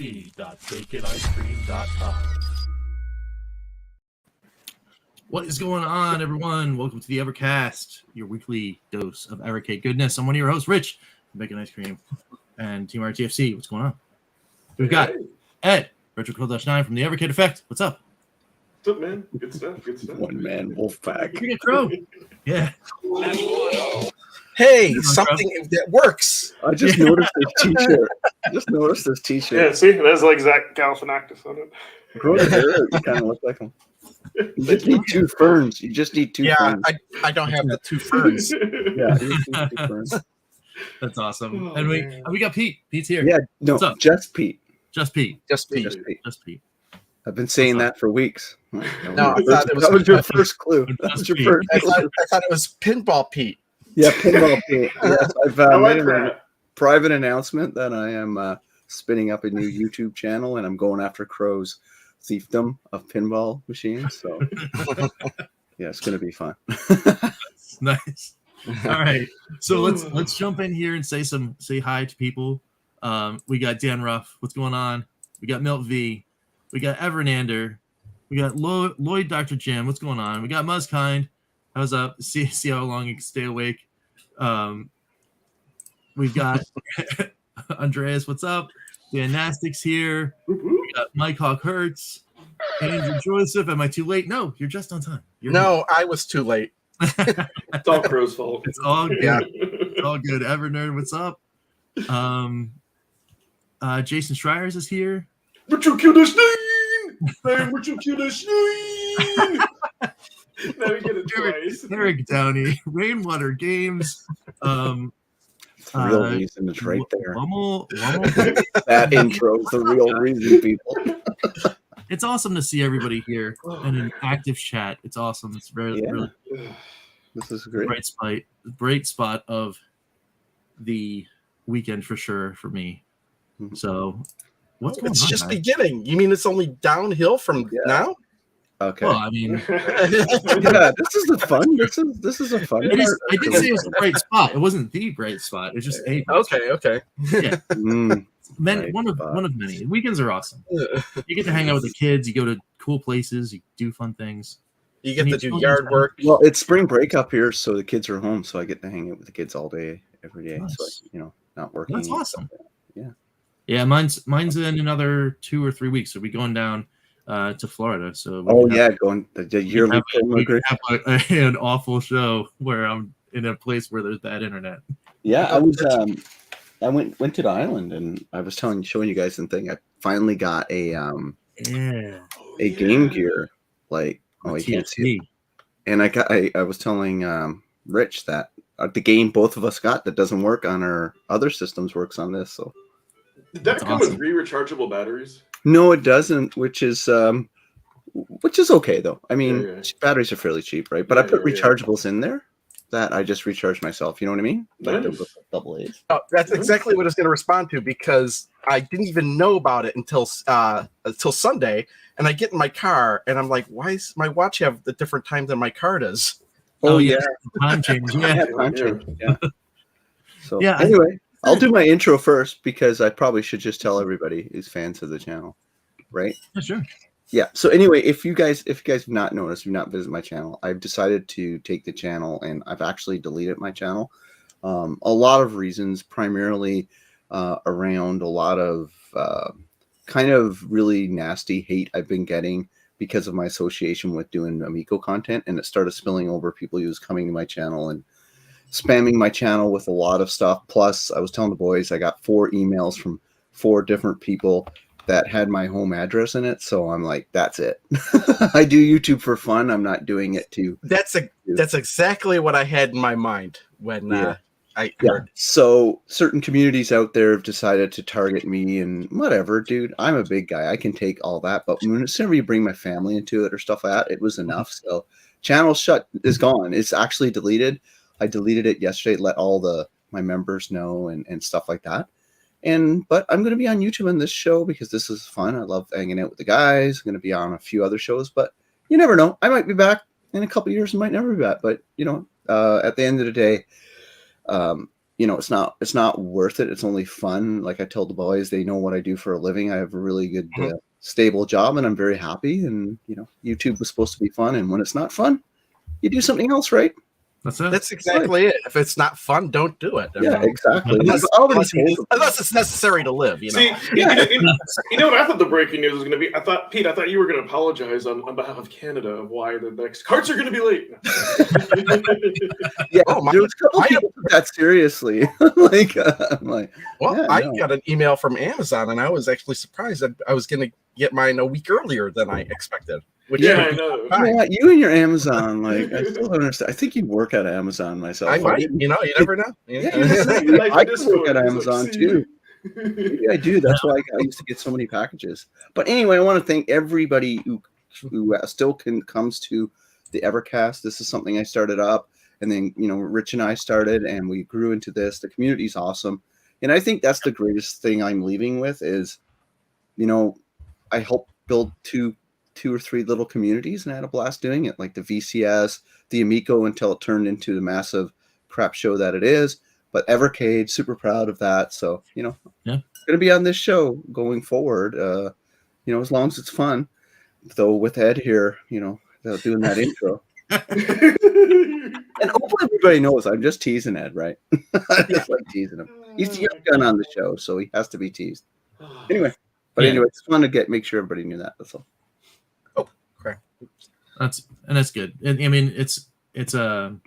www.baconicecream.com. What is going on, everyone? Welcome to the Evercast, your weekly dose of Evercade goodness. I'm one of your hosts, Rich, from Bacon Ice Cream, and Team RTFC. What's going on? We've got Ed, Retro KillDashNine from the Evercade Effect. What's up? What's up, man? Good stuff. Good stuff. One man wolf pack. Look at Crow. Yeah. Hey, something that works. I just noticed this T-shirt. Yeah, see, that's like Zach Galifianakis on it. Grow the hair. You kind of look like him. You just need two ferns. Ferns. I don't have the two ferns. Yeah, you just need two ferns. That's awesome. And we got Pete. Pete's here. Yeah, no, What's up? just Pete. Just Pete. I've been saying that for weeks. No, I thought it was that was your first clue. That was your first I clue. thought it was Pinball Pete. Yeah, Pinball Pete. Yes, I've like made a private announcement that I am spinning up a new YouTube channel, and I'm going after Crow's thiefdom of pinball machines. So, yeah, it's going to be fun. Nice. All right, so let's jump in here and say hi to people. We got Dan Ruff. What's going on? We got Milt V. We got Evernander. We got Lloyd Dr. Jim. What's going on? We got Muzzkind. How's up? See how long you can stay awake. We've got Andreas. What's up? We got Nastics here. We got Mike Hawk Hertz. Andrew Joseph. Am I too late? No, you're just on time. I was too late. It's all Crow's fault. It's all good. Yeah. It's all good. Evernerd, what's up? Jason Schreiers is here. Retro KillDashNine! Retro KillDashNine! Now we get it twice. Eric Downey, Rainwater Games. The real reason is right there. Lummel. That intro is the real reason, people. It's awesome to see everybody here in an active chat. It's awesome. It's really This is great. Bright spot of the weekend for sure for me. So what's going on? It's just beginning. You mean it's only downhill from now? Okay. Well, I mean, yeah, this is the fun. This is a fun. I did say it was a bright spot. It wasn't the bright spot. It's just a bright spot. Okay. Yeah. One of many. Weekends are awesome. You get to hang out with the kids. You go to cool places. You do fun things. You get to do yard work. Well, it's spring break up here, so the kids are home. So I get to hang out with the kids all day, every day. Nice. So not working. That's awesome. Yeah. Yeah, mine's in another 2 or 3 weeks. So we're going down to Florida. So going the yearly. We have an awful show where I'm in a place where there's bad internet. Yeah, I went to the island, and I was showing you guys the thing. I finally got a Game Gear. Like, you can't see it. And I was telling Rich that the game both of us got that doesn't work on our other systems works on this. So did that come with 3 rechargeable batteries? No, it doesn't, which is okay though. I mean, batteries are fairly cheap, right? But I put rechargeables in there that I just recharge myself. You know what I mean? Like double A's. Oh, that's exactly what I was going to respond to, because I didn't even know about it until Sunday, and I get in my car and I'm like, why does my watch have the different time than my car does? Oh yeah, time change. Yeah. So anyway. I'll do my intro first because I probably should just tell everybody who's fans of the channel, right? Yeah, sure. Yeah. So anyway, if you guys have not noticed, you've not visited my channel, I've decided to take the channel and I've actually deleted my channel. A lot of reasons, primarily around a lot of kind of really nasty hate I've been getting because of my association with doing Amico content, and it started spilling over people who was coming to my channel and spamming my channel with a lot of stuff. Plus, I was telling the boys I got 4 emails from 4 different people that had my home address in it. So I'm like, that's it. I do YouTube for fun. I'm not doing it to. That's exactly what I had in my mind when I heard. So certain communities out there have decided to target me and whatever, dude. I'm a big guy. I can take all that. But whenever you bring my family into it or stuff like that, it was enough. So channel is gone. It's actually deleted. I deleted it yesterday, let all my members know and stuff like that. But I'm going to be on YouTube on this show because this is fun. I love hanging out with the guys. I'm going to be on a few other shows, but you never know. I might be back in a couple of years. I might never be back. But, at the end of the day, it's not worth it. It's only fun. Like I told the boys, they know what I do for a living. I have a really good, stable job, and I'm very happy. And YouTube was supposed to be fun, and when it's not fun, you do something else, right? That's it. That's exactly it. If it's not fun, don't do it. Exactly. Unless it's necessary to live. See, you know what I thought the breaking news was going to be? Pete, I thought you were going to apologize on behalf of Canada of why the next carts are going to be late. There was a couple people took that seriously. I'm like, I got an email from Amazon, and I was actually surprised that I was going to get mine a week earlier than I expected. I know. You and your Amazon, I still don't understand. I think you work at Amazon myself. I might, you never know. I could work at Amazon too. Maybe I do. That's why I used to get so many packages. But anyway, I want to thank everybody who still comes to the Evercast. This is something I started up, and then Rich and I started, and we grew into this. The community's awesome, and I think that's the greatest thing I'm leaving with is, I helped build two or three little communities, and I had a blast doing it, like the VCS, the Amico, until it turned into the massive crap show that it is. But Evercade, super proud of that. So, going to be on this show going forward, as long as it's fun. Though with Ed here, doing that intro. And hopefully everybody knows I'm just teasing Ed, right? I just like teasing him. He's the young gun on the show, so he has to be teased. Anyway, it's fun to make sure everybody knew that. That's all. That's good. I mean, it's sad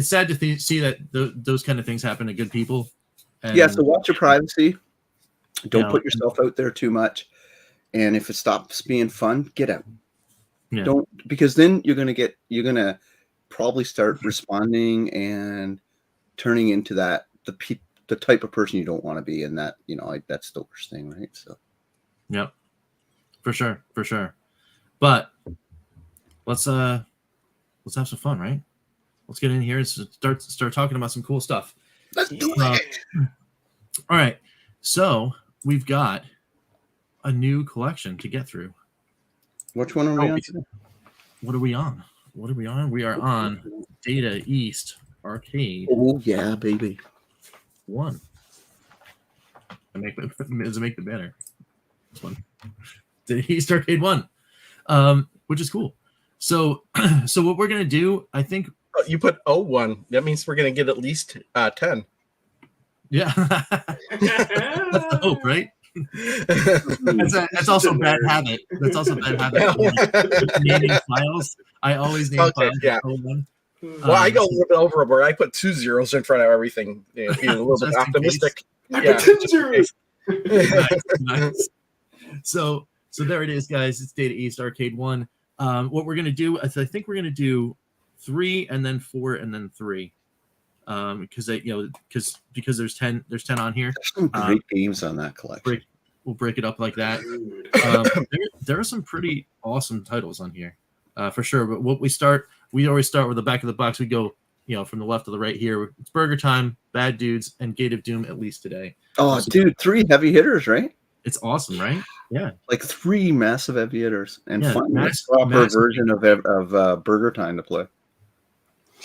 to see that those kind of things happen to good people. And, so watch your privacy. Don't put yourself out there too much. And if it stops being fun, get out. Yeah. Don't, because then you're gonna probably start responding and turning into the type of person you don't want to be, and that that's the worst thing, right? So, yep, for sure. But let's have some fun, right? Let's get in here and start talking about some cool stuff. Let's do it. All right, so we've got a new collection to get through. Which one are we on today? What are we on? We are on Data East Arcade. Oh yeah, baby. 1. Make the banner. This one. Data East Arcade 1. Which is cool. So what we're gonna do, I think you put 01. That means we're gonna get at least 10. Yeah. That's the hope, right? That's also a bad habit. That's also a bad habit. Naming files. I always name files. Yeah. Well, I go a little bit overboard. I put 2 zeros in front of everything. Being a little bit optimistic. I put 2 zeros. Nice. So there it is, guys. It's Data East Arcade 1. What we're gonna do, I think we're gonna do 3 and then 4 and then 3. Because there's 10 on here. There's some great games on that collection. We'll break it up like that. There are some pretty awesome titles on here, for sure. But we always start with the back of the box. We go, from the left to the right here. It's Burger Time, Bad Dudes, and Gate of Doom, at least today. Oh, dude, 3 heavy hitters, right? It's awesome, right? Yeah, like 3 massive heavy hitters and fun. Proper version of Burger Time to play.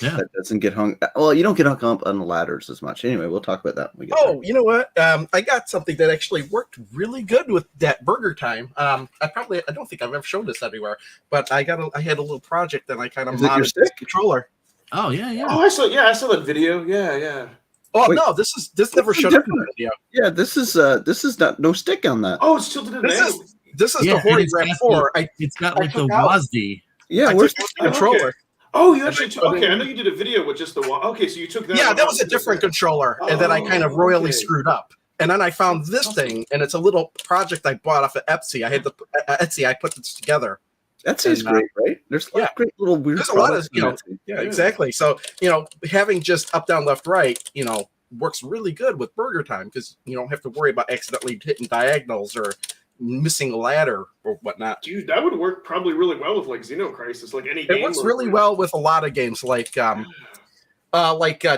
Yeah, that doesn't get hung. Well, you don't get hung up on the ladders as much. Anyway, we'll talk about that when we get there. You know what? I got something that actually worked really good with that Burger Time. I don't think I've ever shown this everywhere, but I had a little project that I kind of modded this controller. Oh yeah. Oh, I saw that video. Yeah. Oh, wait, no, this never showed up in the video. Yeah, this is not no stick on that. Oh, it's tilted in the This is the Hori Rep 4. It's got like the WASD. Yeah, where's the controller? Okay. Oh, you actually took. Okay, I know you did a video with just the. Okay, so you took that. Yeah, that was a different controller, and then I kind of royally screwed up. And then I found this thing, and it's a little project I bought off of Etsy. I put this together. Etsy's great, right? There's great little weird. There's a lot of exactly. So having just up, down, left, right, works really good with Burger Time because you don't have to worry about accidentally hitting diagonals or missing a ladder or whatnot. Dude, that would work probably really well with like Xenocrisis, like any game. It works really well with a lot of games, like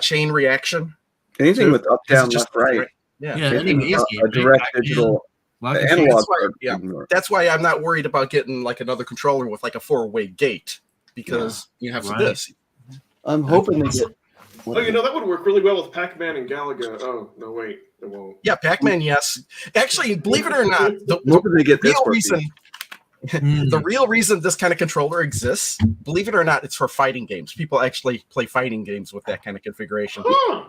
Chain Reaction. Anything with up, down, left, right. Yeah, a direct digital analog. That's why I'm not worried about getting like another controller with like a 4-way gate because you have this. I'm hoping they get Oh, that would work really well with Pac-Man and Galaga. Oh, no, wait, it won't. Yeah, Pac-Man, yes. Actually, believe it or not, the real reason this kind of controller exists, believe it or not, it's for fighting games. People actually play fighting games with that kind of configuration.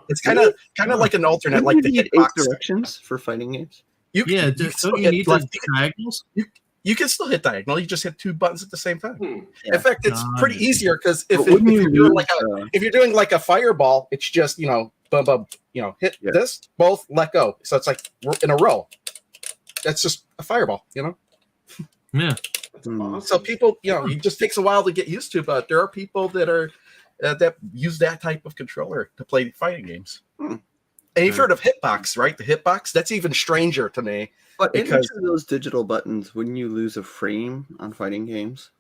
It's kind of like an alternate, like the hitbox. 8 directions for fighting games. Don't you need the diagonals? You can still hit diagonal. You just hit 2 buttons at the same time. Yeah. In fact, it's pretty easier because if you're doing like a fireball, it's just hit this, both, let go. So it's like we're in a row. That's just a fireball, Yeah. That's awesome. So people, it just takes a while to get used to, but there are people that are that use that type of controller to play fighting games. And you've heard of Hitbox, right? The Hitbox? That's even stranger to me. But in each of those digital buttons, wouldn't you lose a frame on fighting games?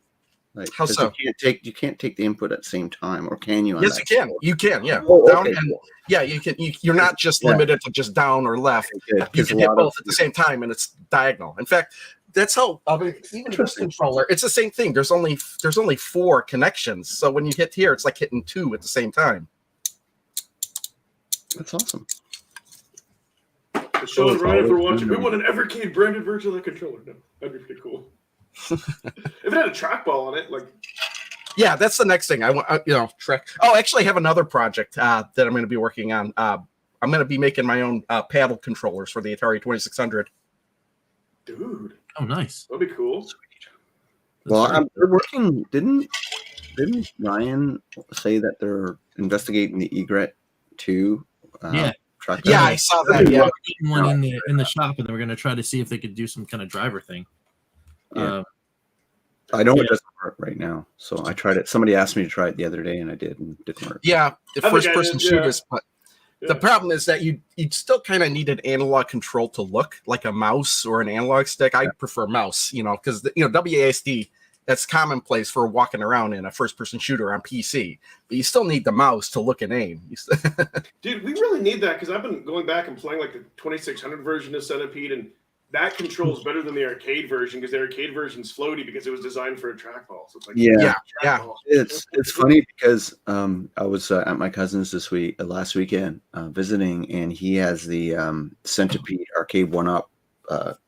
Like, how so? You can't take the input at the same time, or can you? Yes, you can. You can, yeah. Okay. You can. You're not just limited to just down or left. You can hit both at the same time, and it's diagonal. In fact, that's how even this controller. It's the same thing. There's only 4 connections, so when you hit here, it's like hitting 2 at the same time. That's awesome. Sean and Ryan, for watching. We want an Evercade branded version of that controller. No, that'd be pretty cool. If it had a trackball on it, like. Yeah, that's the next thing I want. Track. Oh, actually, I have another project that I'm going to be working on. I'm going to be making my own paddle controllers for the Atari 2600. Dude. Oh, nice. That'd be cool. Well, they're working. Didn't Ryan say that they're investigating the egret too? Yeah, I saw that. Yeah, one in the shop, and they were going to try to see if they could do some kind of driver thing. Yeah. I know it doesn't work right now, so I tried it. Somebody asked me to try it the other day, and I did, and it didn't work. Yeah, the first-person shooters, but the problem is that you'd still kind of need an analog control to look like a mouse or an analog stick. I prefer mouse, because WASD, that's commonplace for walking around in a first-person shooter on PC. But you still need the mouse to look and aim. Dude, we really need that because I've been going back and playing like the 2600 version of Centipede, and that controls better than the arcade version because the arcade version's floaty because it was designed for a trackball. So it's like It's funny because I was at my cousin's last weekend visiting, and he has the Centipede arcade 1-up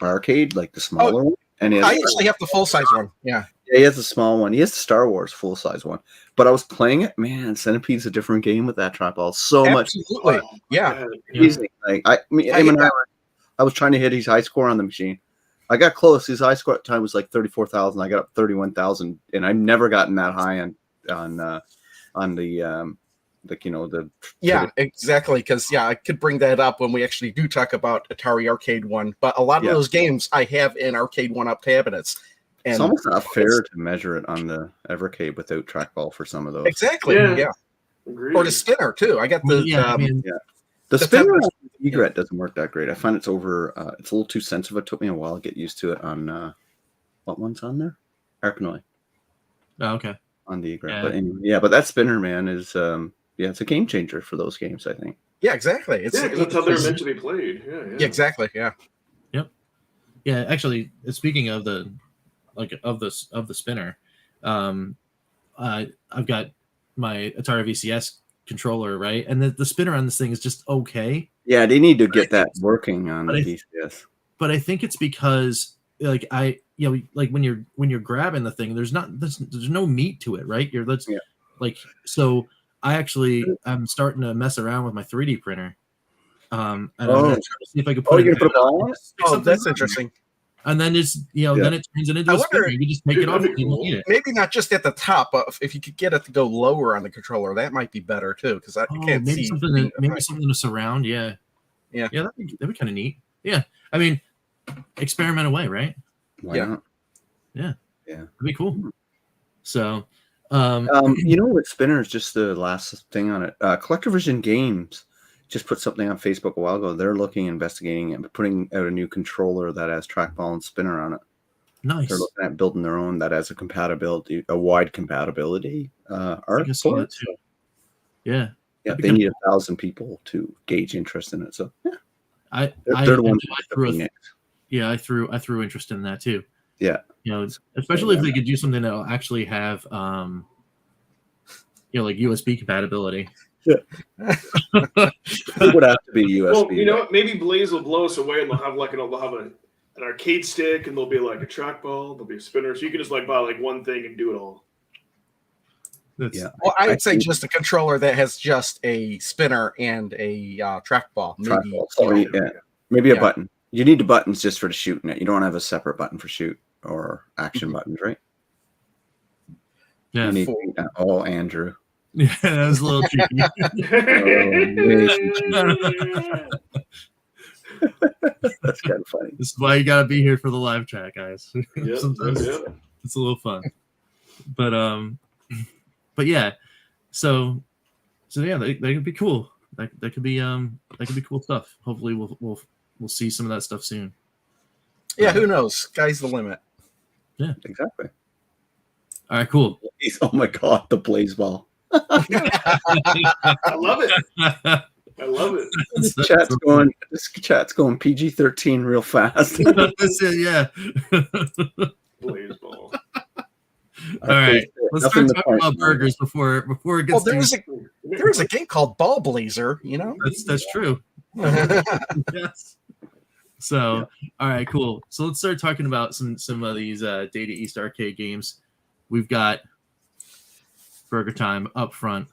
arcade, like the smaller one. And I actually have the full-size one. Yeah, he has the small one. He has the Star Wars full-size one. But I was playing it. Man, Centipede's a different game with that trackball. Absolutely. Much. Yeah. Like I was trying to hit his high score on the machine. I got close. His high score at the time was like 34,000. I got up 31,000, and I've never gotten that high on the exactly, because I could bring that up when we actually do talk about Atari Arcade 1, but a lot of those games I have in Arcade 1-up cabinets. And it's almost not fair to measure it on the Evercade without trackball for some of those. Exactly, yeah. Or the spinner too. I got the spinner on the egret doesn't work that great. I find it's over. It's a little too sensitive. It took me a while to get used to it on what one's on there? Arkanoid. Oh, okay. On the egret, but anyway, but that spinner, man, is it's a game changer for those games, I think. Yeah, exactly. That's how they're meant to be played. Yeah, exactly. Yeah. Yep. Yeah, actually, speaking of the spinner, I've got my Atari VCS controller, right? And the spinner on this thing is just okay. Yeah, they need to get that working on the VCS. But I think it's because like when you're grabbing the thing, there's no meat to it, right? So I'm starting to mess around with my 3D printer. And I'm gonna try to see if I can put it on. Oh, that's interesting. And then it's then it turns into a spinner. You just take it off and you eat it. Maybe not just at the top, but if you could get it to go lower on the controller, that might be better too. Because I can't see something to surround. Yeah, that'd be kind of neat. Yeah, I mean, experiment away, right? Why not? Yeah, that'd be cool. So, with spinners, just the last thing on it. Collector Vision Games just put something on Facebook a while ago. They're investigating and putting out a new controller that has trackball and spinner on it. Nice. They're looking at building their own that has a wide compatibility. Too. Yeah. Yeah, they need 1,000 people to gauge interest in it. So they're the ones. I threw interest in that too. Yeah. Especially if they could do something that'll actually have like USB compatibility. It would have to be USB. Well, you know what? Maybe Blaze will blow us away, and they'll have an arcade stick, and there'll be like a trackball, there'll be a spinner, so you can just like buy like one thing and do it all. Yeah. Well, I would say just a controller that has just a spinner and a trackball. Maybe, maybe a button. You need the buttons just for the shooting it. You don't have a separate button for shoot or action buttons, right? Yeah. You need, Andrew. Yeah, that was a little cheeky. That's kind of funny. This is why you gotta be here for the live chat, guys. Yep, Sometimes yep. it's a little fun. But yeah, so yeah, they could be cool. That could be cool stuff. Hopefully we'll see some of that stuff soon. Yeah, who knows? Sky's the limit. Yeah, exactly. All right, cool. Oh my god, the Blaze Ball. I love it. I love it. This chat's going PG-13 real fast. That's it, yeah. Blaze Ball. All right, let's start talking about burgers before it gets. Well, there was a game called Ball Blazer. You know, that's true. Yes. So, all right, cool. So let's start talking about some of these Data East arcade games. We've got Burger Time up front.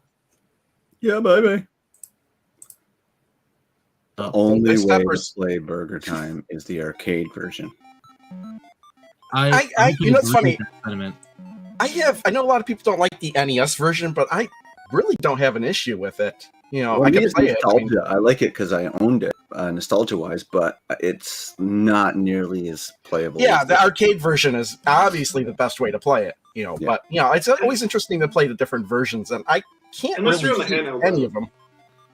Yeah, baby. The only way to play Burger Time is the arcade version. I you know, it's funny. Sentiment. I know a lot of people don't like the NES version, but I really don't have an issue with it. You know, I can play nostalgia. I like it because I owned it, nostalgia-wise, but it's not nearly as playable. Yeah, the arcade version is obviously the best way to play it. You know, but you know, it's always interesting to play the different versions, and I can't really see any of them.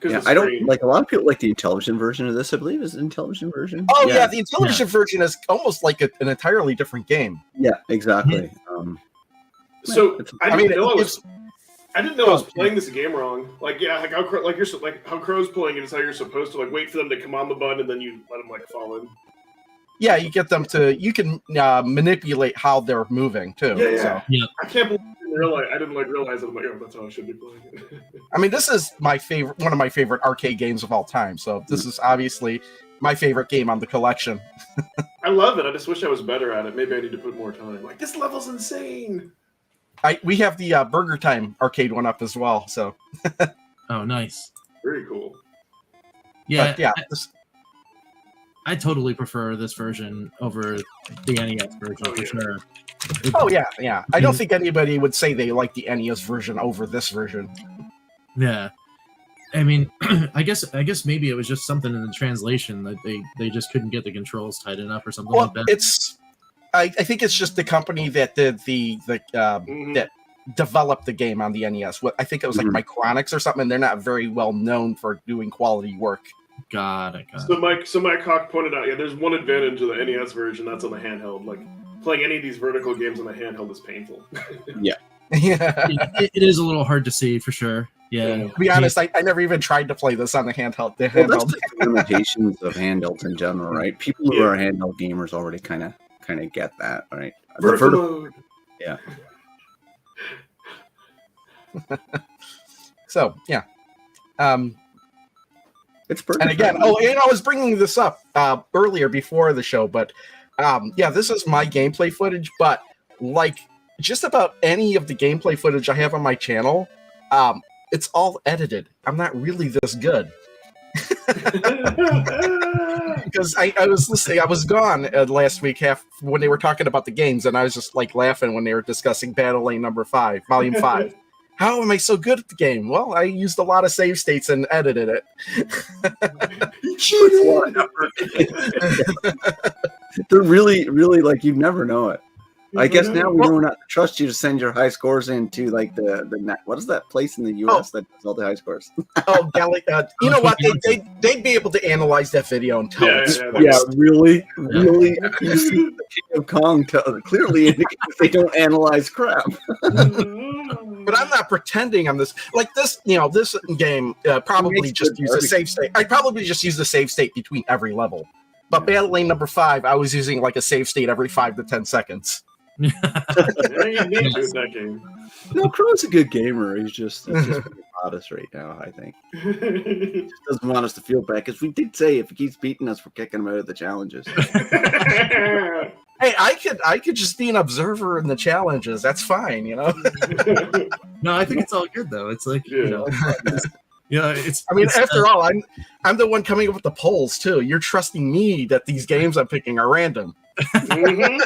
Yeah, I don't like. A lot of people like the Intellivision version of this. I believe is the Intellivision version. Oh yeah, the Intellivision version is almost like an entirely different game. Yeah, exactly. So I didn't know I was playing this game wrong. Like how Crow's playing it is how you're supposed to like wait for them to come on the button and then you let them like fall in. Yeah, you get them to. You can manipulate how they're moving too. Yeah. I can't believe I didn't realize that. I'm like, oh, that's how I should be playing it. I mean, this is one of my favorite arcade games of all time. So this is obviously my favorite game on the collection. I love it. I just wish I was better at it. Maybe I need to put more time. Like this level's insane. We have the Burger Time arcade one up as well. So. Oh, nice. Very cool. Yeah, but, yeah. I totally prefer this version over the NES version for sure. Yeah. I don't think anybody would say they like the NES version over this version. Yeah, I mean, I guess maybe it was just something in the translation that they just couldn't get the controls tight enough or something like that. I think it's just the company that did that developed the game on the NES. I think it was like Micronics or something. And they're not very well known for doing quality work. Got it. So Mike Hawk pointed out, there's one advantage of the NES version, that's on the handheld. Like playing any of these vertical games on the handheld is painful. Yeah. It is a little hard to see for sure. Yeah. To be honest, I never even tried to play this on the handheld. That's the limitations of handhelds in general, right? People who are handheld gamers already kind of get that, right? Vertical. Yeah. So yeah. It's perfect. And again, I was bringing this up earlier before the show, but this is my gameplay footage. But like just about any of the gameplay footage I have on my channel, it's all edited. I'm not really this good. Because I was listening. I was gone last week when they were talking about the games, and I was just like laughing when they were discussing Battle Lane number 5, Volume 5. How am I so good at the game? Well, I used a lot of save states and edited it. They're really, really like you'd never know it. I guess now we know not to trust you to send your high scores into like the what is that place in the U.S. that does all the high scores? You know what? They'd be able to analyze that video and tell us. Yeah, really. You see the King of Kong clearly indicates they don't analyze crap. But I'm not pretending I'm this. Like this, this game probably just use a save state. I'd probably just use the save state between every level. But Battle Lane number 5, I was using like a save state every 5 to 10 seconds. That game. No, Crow's a good gamer. He's just hottest right now, I think. He just doesn't want us to feel bad, because we did say if he keeps beating us, we're kicking him out of the challenges. Hey, I could just be an observer in the challenges. That's fine, you know. No, I think it's all good though. It's like you know, it's. I mean, it's, after all, I'm the one coming up with the polls too. You're trusting me that these games I'm picking are random. Yeah,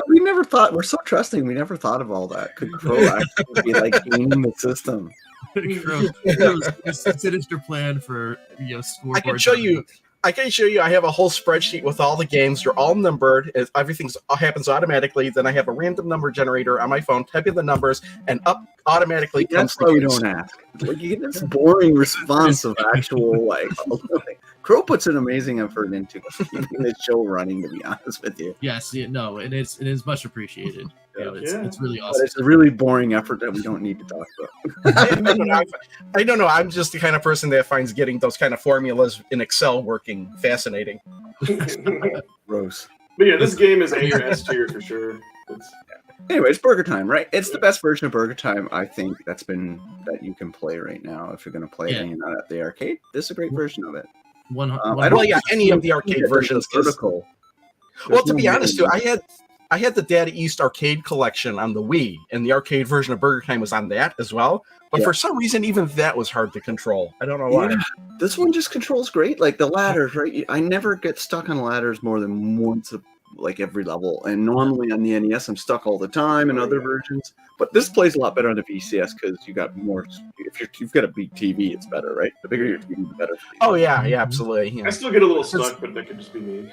we never thought, we're so trusting. We never thought of all that. Could Crow actually be like gaming the system? Crow's sinister plan for scoreboards. I can show you. I have a whole spreadsheet with all the games. They're all numbered. Everything happens automatically. Then I have a random number generator on my phone. Type in the numbers, and up automatically comes. That's why we don't ask. Like, you get this boring response of actual like. Crow puts an amazing effort into keeping the show running. To be honest with you. Yes. No. It is much appreciated. It's really awesome. But it's a really boring effort that we don't need to talk about. I don't know. I'm just the kind of person that finds getting those kind of formulas in Excel working fascinating. Gross. But yeah, this game is A or S tier for sure. Anyways, Burger Time, right? It's the best version of Burger Time, I think, that you can play right now. If you're going to play it and you're not at the arcade, this is a great version of it. Any of the arcade versions. Vertical. Well, to be honest, too, I had the Data East arcade collection on the Wii, and the arcade version of Burger Time was on that as well. But for some reason, even that was hard to control. I don't know why. Yeah. This one just controls great. Like the ladders, right? I never get stuck on ladders more than once, like every level. And normally on the NES, I'm stuck all the time in other versions. But this plays a lot better on the VCS because you got more. If you've got a big TV, it's better, right? The bigger your TV, the better. Oh yeah, absolutely. Yeah. I still get a little stuck, but that could just be me.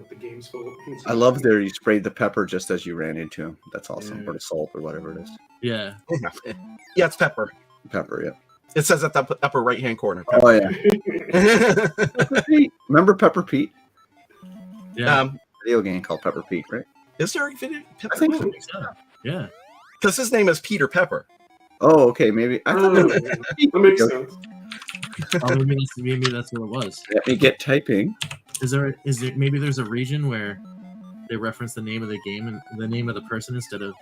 The game's full. I love there you sprayed the pepper just as you ran into him. That's awesome. Or the salt or whatever it is. Yeah. Yeah, it's pepper. Pepper, yeah. It says at the upper right hand corner. Pepper. Oh yeah. Pepper Pete. Remember Pepper Pete? Yeah. Video game called Pepper Pete, right? Is there a video? I think so. Yeah. Because his name is Peter Pepper. Oh, okay. Maybe I thought that makes sense. Maybe that's what it was. Let me get typing. Is there maybe there's a region where they reference the name of the game and the name of the person instead of?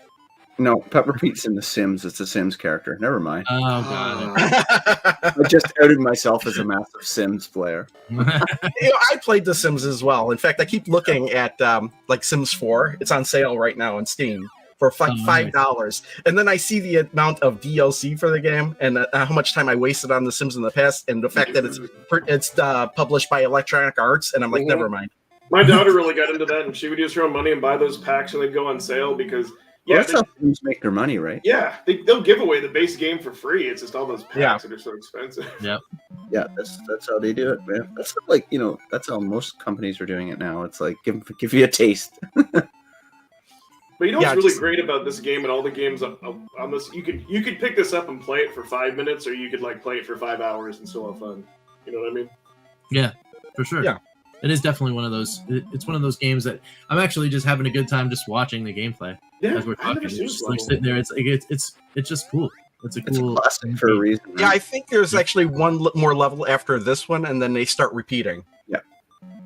No, Pepper Pete's in The Sims. It's a Sims character. Never mind. Oh god. I just outed myself as a massive Sims player. I played The Sims as well. In fact, I keep looking at like Sims 4. It's on sale right now on Steam for like $5. And then I see the amount of DLC for the game and how much time I wasted on The Sims in the past, and the fact that it's published by Electronic Arts, and I'm like, never mind. My daughter really got into that, and she would use her own money and buy those packs when they'd go on sale because. Yeah, that's how Sims make their money, right? Yeah, they'll give away the base game for free. It's just all those packs that are so expensive. Yep. Yeah, that's how they do it, man. That's like that's how most companies are doing it now. It's like give you a taste. But you know what's really great about this game and all the games on this? You could pick this up and play it for 5 minutes, or you could like play it for 5 hours and still have fun. You know what I mean? Yeah, for sure. Yeah, it is definitely one of those. It's one of those games that I'm actually just having a good time just watching the gameplay. Yeah, as we're talking, just like sitting there. It's just cool. It's a classic for a reason. Right? Yeah, I think there's actually one more level after this one, and then they start repeating.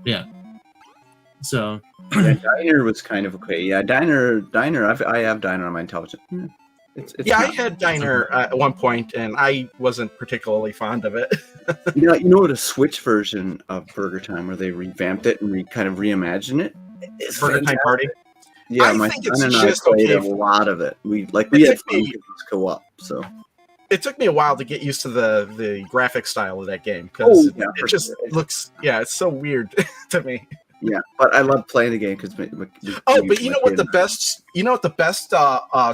Yeah. So. Diner was kind of okay. Yeah, Diner. I have Diner on my intelligence. I had Diner at one point, and I wasn't particularly fond of it. you know what? A Switch version of Burger Time where they revamped it and kind of reimagined it. It's Burger Time Party. Yeah, my son and I played a lot of it. We had fun co-op. So it took me a while to get used to the graphic style of that game because it just looks it's so weird to me. Yeah, but I love playing the game because. But you know what the best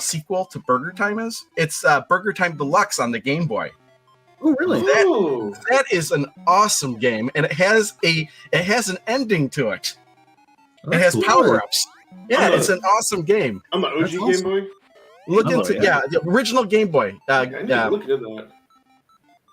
sequel to Burger Time is? It's Burger Time Deluxe on the Game Boy. Oh, really? That is an awesome game, and it has an ending to it. It has power-ups. Yeah, it's an awesome game. On the OG Game Boy? Look into the original Game Boy. I need to look into that.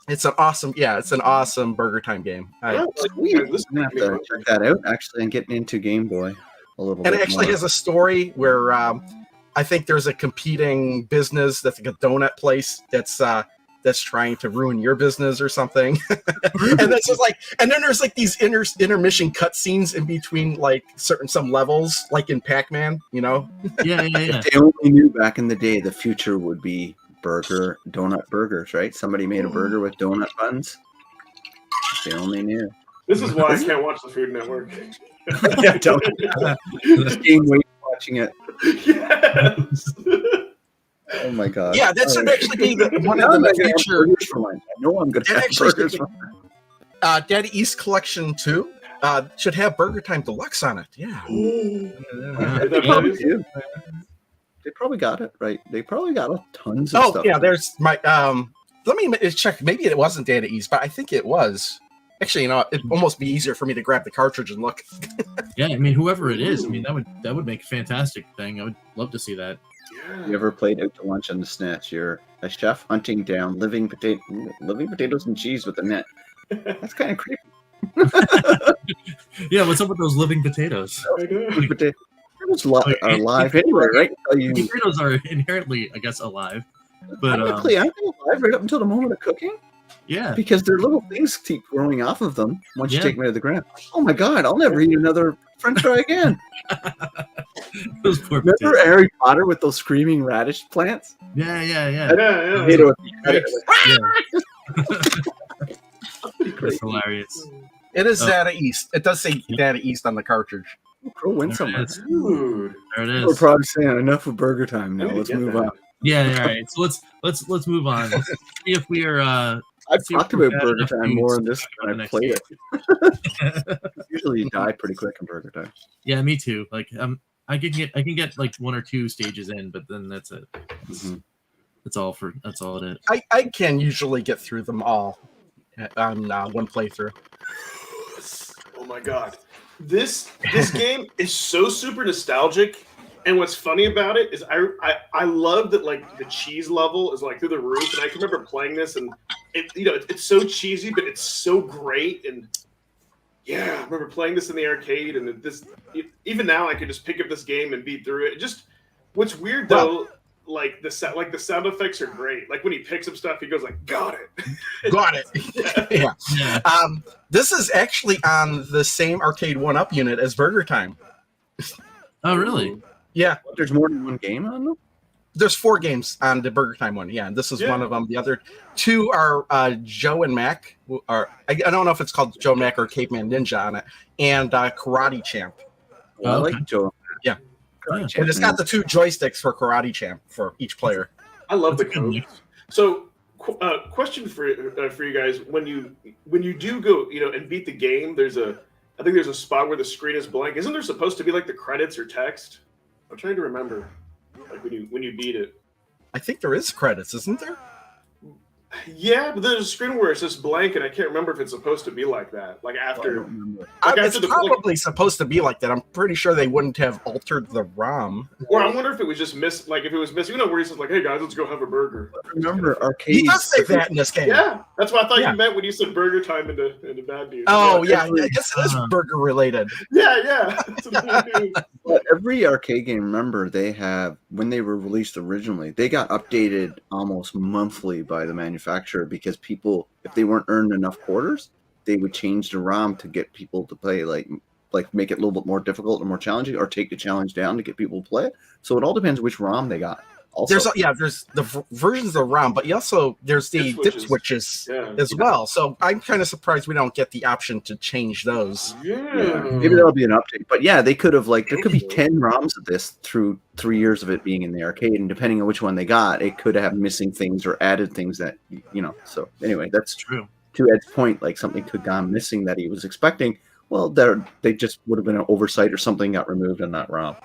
It's an awesome Burger Time game. I'm gonna have to check that out actually and getting into Game Boy a little bit. And it actually has a story where I think there's a competing business that's like a donut place that's trying to ruin your business or something. And that's just like, and then there's like these intermission cutscenes in between like some levels, like in Pac-Man, you know? Yeah. If they only knew back in the day, the future would be donut burgers, right? Somebody made a burger with donut buns. They only knew. This is why I can't watch the Food Network. Yeah, don't gain weight watching it. Yes. Oh my god. Yeah, that should actually be one Now of I'm the gonna have future burgers for lunch. I know I'm going to That have actually burgers should for be- Daddy East Collection 2 should have Burger Time Deluxe on it. Yeah. They probably do. They probably got it right. They probably got tons of Oh, stuff. yeah, there's my let me check. Maybe it wasn't Data East, but I think it was. Actually, you know, it'd almost be easier for me to grab the cartridge and look. Yeah, I mean, whoever it is, I mean, that would make a fantastic thing. I would love to see that. Yeah. You ever played Out to Lunch on the Snatch? You're a chef hunting down living potatoes and cheese with a net. That's kind of creepy. Yeah, what's up with those living potatoes? I know. Potatoes are alive anyway, right? Potatoes are inherently, I guess, alive. But Technically, aren't they alive right up until the moment of cooking? yeah, Because their little things keep growing off of them once you Yeah. take them out of the ground. Oh my god, I'll never eat another French fry again. those poor Remember potatoes. Harry Potter with those screaming radish plants? Yeah. Yeah. Potato with the credit. That's hilarious. It is Oh. Data East. It does say Data East on the cartridge. Go win There somewhere. it is. Dude. There it We're is. probably saying enough of burger time I now. need to Let's get move that. on. Yeah. All right. So let's move on. Let's see if we are. I've See if talked we're about bad burger enough time to more in speak this about than the I've played next it. Usually you die pretty quick in burger time. Yeah, me too. Like I can get like 1 or 2 stages in, but then that's it. Mhm. That's all it is. I can usually get through them all on one playthrough. Oh my god. This game is so super nostalgic. And what's funny about it is I love that like the cheese level is like through the roof. And I can remember playing this and it's so cheesy, but it's so great. And yeah, I remember playing this in the arcade and even now I could just pick up this game and beat through it. Just what's weird though, like the sound effects are great. Like when he picks up stuff, he goes like, "Got it." Got it. Yeah. Yeah. This is actually on the same arcade 1-up unit as Burger Time. Oh, really? Yeah. There's more than one game on them? There's 4 games on the Burger Time one. Yeah, and this is Yeah. one of them. The other 2 are Joe and Mac. I don't know if it's called Joe Mac or Caveman Ninja on it, and Karate Champ. Well, I Okay. like Joe. Yeah. Yeah. And it's got the 2 joysticks for Karate Champ for each player. I love the That's a good codes. So, question for you guys: when you do go, and beat the game, I think there's a spot where the screen is blank. Isn't there supposed to be like the credits or text? I'm trying to remember, like when you beat it. I think there is credits, isn't there? Yeah, but there's a screen where it's just blank, and I can't remember if it's supposed to be like that. Like I after, don't remember. Like It's after the- probably supposed to be like that. I'm pretty sure they wouldn't have altered the ROM. or I wonder if it was just missed. Like if it was missing, where he says like, "Hey guys, let's go have a burger." Remember He arcades? does say that in this game. Yeah, that's what I thought Yeah. you meant when you said burger time into Bad News. Oh, yeah. every- I guess it is Uh-huh. burger related. yeah. That's what I knew. But every arcade game, remember, they have, when they were released originally, they got updated almost monthly by the manufacturer because people, if they weren't earned enough quarters, they would change the ROM to get people to play, like make it a little bit more difficult or more challenging, or take the challenge down to get people to play it. So it all depends which ROM they got. Also, There's the versions of the ROM, but there's the Dip dip switches. switches Yeah. as well. So I'm kind of surprised we don't get the option to change those. yeah, maybe that'll be an update. But yeah, they could have, like, there could be 10 ROMs of this through 3 years of it being in the arcade, and depending on which one they got, it could have missing things or added things that, so anyway, that's True. to Ed's point, like something could have gone missing that he was expecting. Well, they just would have been an oversight or something got removed in that ROM.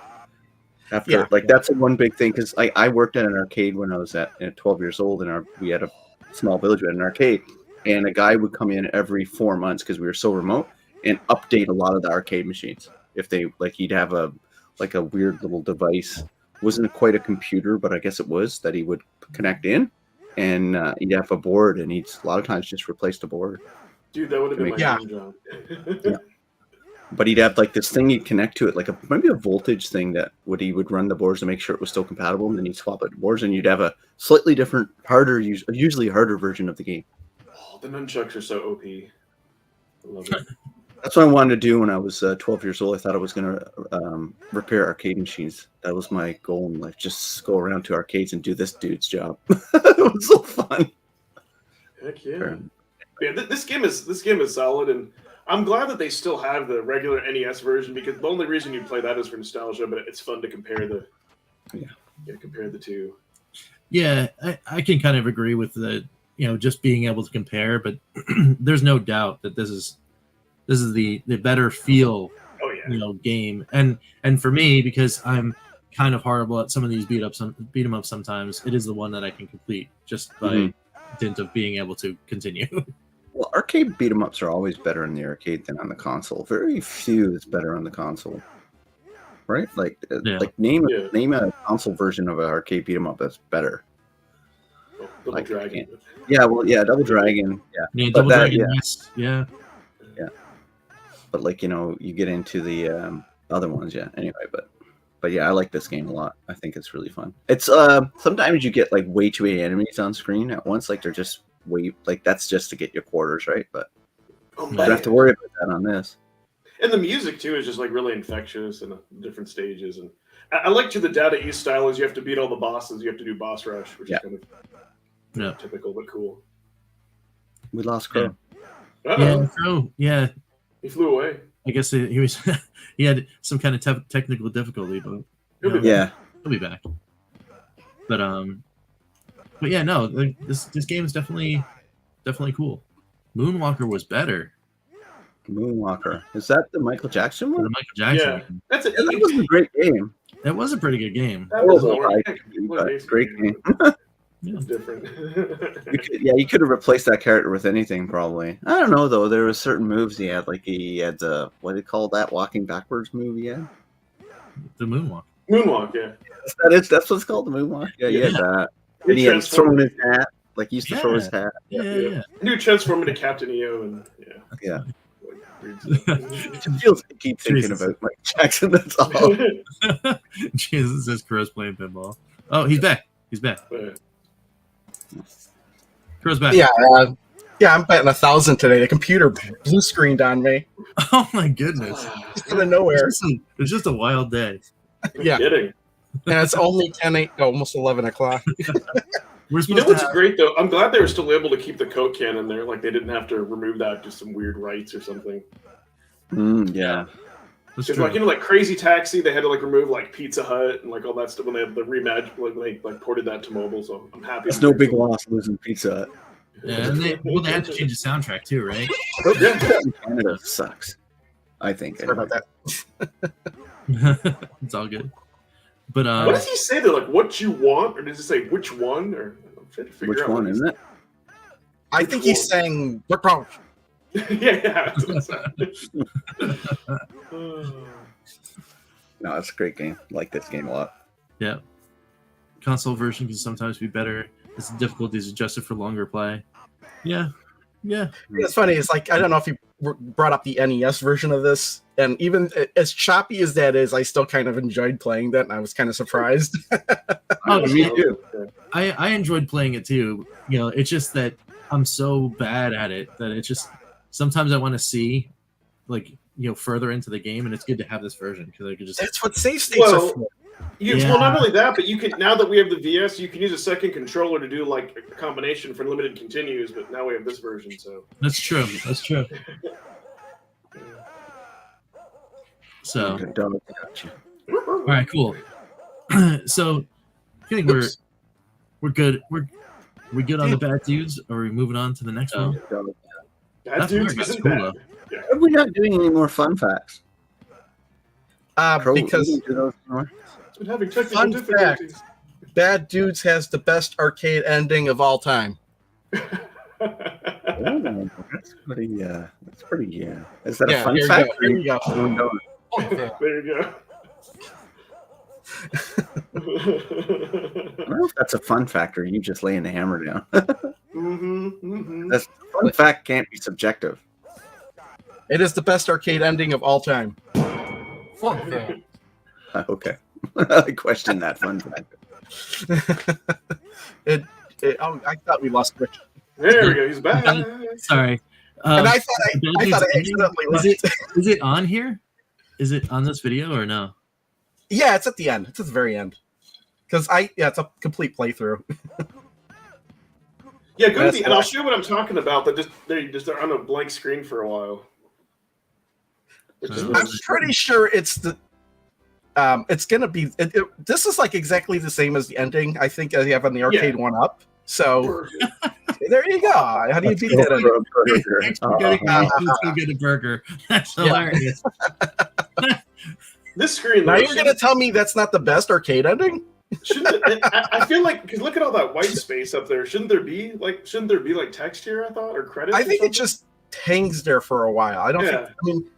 After, that's one big thing, because I worked at an arcade when I was at 12 years old, and we had a small village with an arcade, and a guy would come in every 4 months because we were so remote and update a lot of the arcade machines. If they, like, he'd have a weird little device, wasn't quite a computer, but I guess it was, that he would connect in, and he'd have a board, and he'd a lot of times just replace the board. Dude, that would have been my Yeah. dream job. Yeah. But he'd have like this thing he'd connect to it, like maybe a voltage thing that he would run the boards to make sure it was still compatible, and then he'd swap out the boards, and you'd have a slightly different, usually harder version of the game. Oh, the nunchucks are so OP. I love it. That's what I wanted to do when I was 12 years old. I thought I was going to repair arcade machines. That was my goal in life. Just go around to arcades and do this dude's job. It was so fun. Heck yeah. Yeah, this game is solid, and I'm glad that they still have the regular NES version, because the only reason you play that is for nostalgia, but it's fun to compare the compare the two. Yeah, I can kind of agree with the just being able to compare, but there's no doubt that this is the better feel game, and for me, because I'm kind of horrible at some of these beat 'em up sometimes, it is the one that I can complete just by dint of being able to continue. Well, arcade beat 'em ups are always better in the arcade than on the console. Very few is better on the console, right? Like name a console version of an arcade beat 'em up that's better. Double Dragon. Double Dragon. Yeah, Double Dragon. Yeah. But you get into the other ones, Anyway, but yeah, I like this game a lot. I think it's really fun. It's sometimes you get like way too many enemies on screen at once. Like they're just that's just to get your quarters, right? But you don't have to worry about that on this. And the music too is just like really infectious and different stages. And I like the Data East style is you have to beat all the bosses. You have to do boss rush, which is kind of typical but cool. We lost Crow. Yeah, Crow. Yeah. He flew away. I guess he was. He had some kind of technical difficulty, but he'll be back. But yeah, no, this game is definitely cool. Moonwalker was better. Moonwalker, is that the Michael Jackson one? The Michael Jackson. Yeah, that was a great game. That was a pretty good game. That was great game. It's different. You could have replaced that character with anything, probably. I don't know though. There were certain moves he had, like he had the what do you call that walking backwards move? Yeah, the moonwalk. Moonwalk, yeah. That's what it's called, the moonwalk. Yeah, he had that. And he had throwing his hat, like he used to throw his hat. Yeah. New transform into Captain EO, and yeah. Keep thinking about Mike Jackson. That's all. Jesus, this Crow's playing pinball. Oh, he's back. Crow's back. Yeah, I'm betting 1,000 today. The computer blue screened on me. Oh my goodness! Just out of nowhere. It's just a wild day. Yeah. Kidding. And it's only 10, almost 11 o'clock. What's great though? I'm glad they were still able to keep the Coke can in there. Like they didn't have to remove that to some weird rights or something. Yeah. Because like Crazy Taxi, they had to like remove like Pizza Hut and like all that stuff when they had the reimagine, like they ported that to mobile. So I'm happy. It's no big loss losing Pizza Hut. Yeah, and they had to change the soundtrack too, right? Canada sucks. I think. Sorry about that. It's all good. But what does he say? They're like, "What you want," or does he say which one? Or I'm trying to figure which out one isn't it? I think he's saying "What wrong?" Yeah. No, it's a great game. I like this game a lot. Yeah. Console version can sometimes be better. Its difficulty is adjusted for longer play. Yeah. It's funny. It's like I don't know if you brought up the NES version of this, and even as choppy as that is, I still kind of enjoyed playing that, and I was kind of surprised. Oh, me too. I enjoyed playing it too. It's just that I'm so bad at it that it's just sometimes I want to see further into the game, and it's good to have this version because I could just. That's what save states are for. Well, not only that, but you can now that we have the VS, you can use a second controller to do like a combination for limited continues. But now we have this version, so that's true. So, all right, cool. So, I think we're good. We're good on the bad dudes, or are we moving on to the next one? Bad dudes isn't bad. Yeah. Are we not doing any more fun facts? Because been having technical difficulties. Fact, Bad Dudes has the best arcade ending of all time. That's pretty. Is that a fun fact? Here you go. There you go. I don't know if that's a fun fact or you just laying the hammer down. That's fun fact can't be subjective. It is the best arcade ending of all time. Okay. I question that fun fact. I thought we lost Rich. There we go. He's back. Sorry. And I thought I accidentally left. Is it on here? Is it on this video or no? Yeah, it's at the end. It's at the very end. Because it's a complete playthrough. Yeah, go to the and I'll show you what I'm talking about. That they're on a blank screen for a while. I'm pretty sure it's the. It's gonna be. This is like exactly the same as the ending. I think as you have on the arcade one up. So there you go. How do you beat that? Let's go get a burger. That's hilarious. This screen. Now you're gonna tell me that's not the best arcade ending? I feel like because look at all that white space up there. Shouldn't there be like text here? I thought or credits. I think it just hangs there for a while. I don't think. I mean.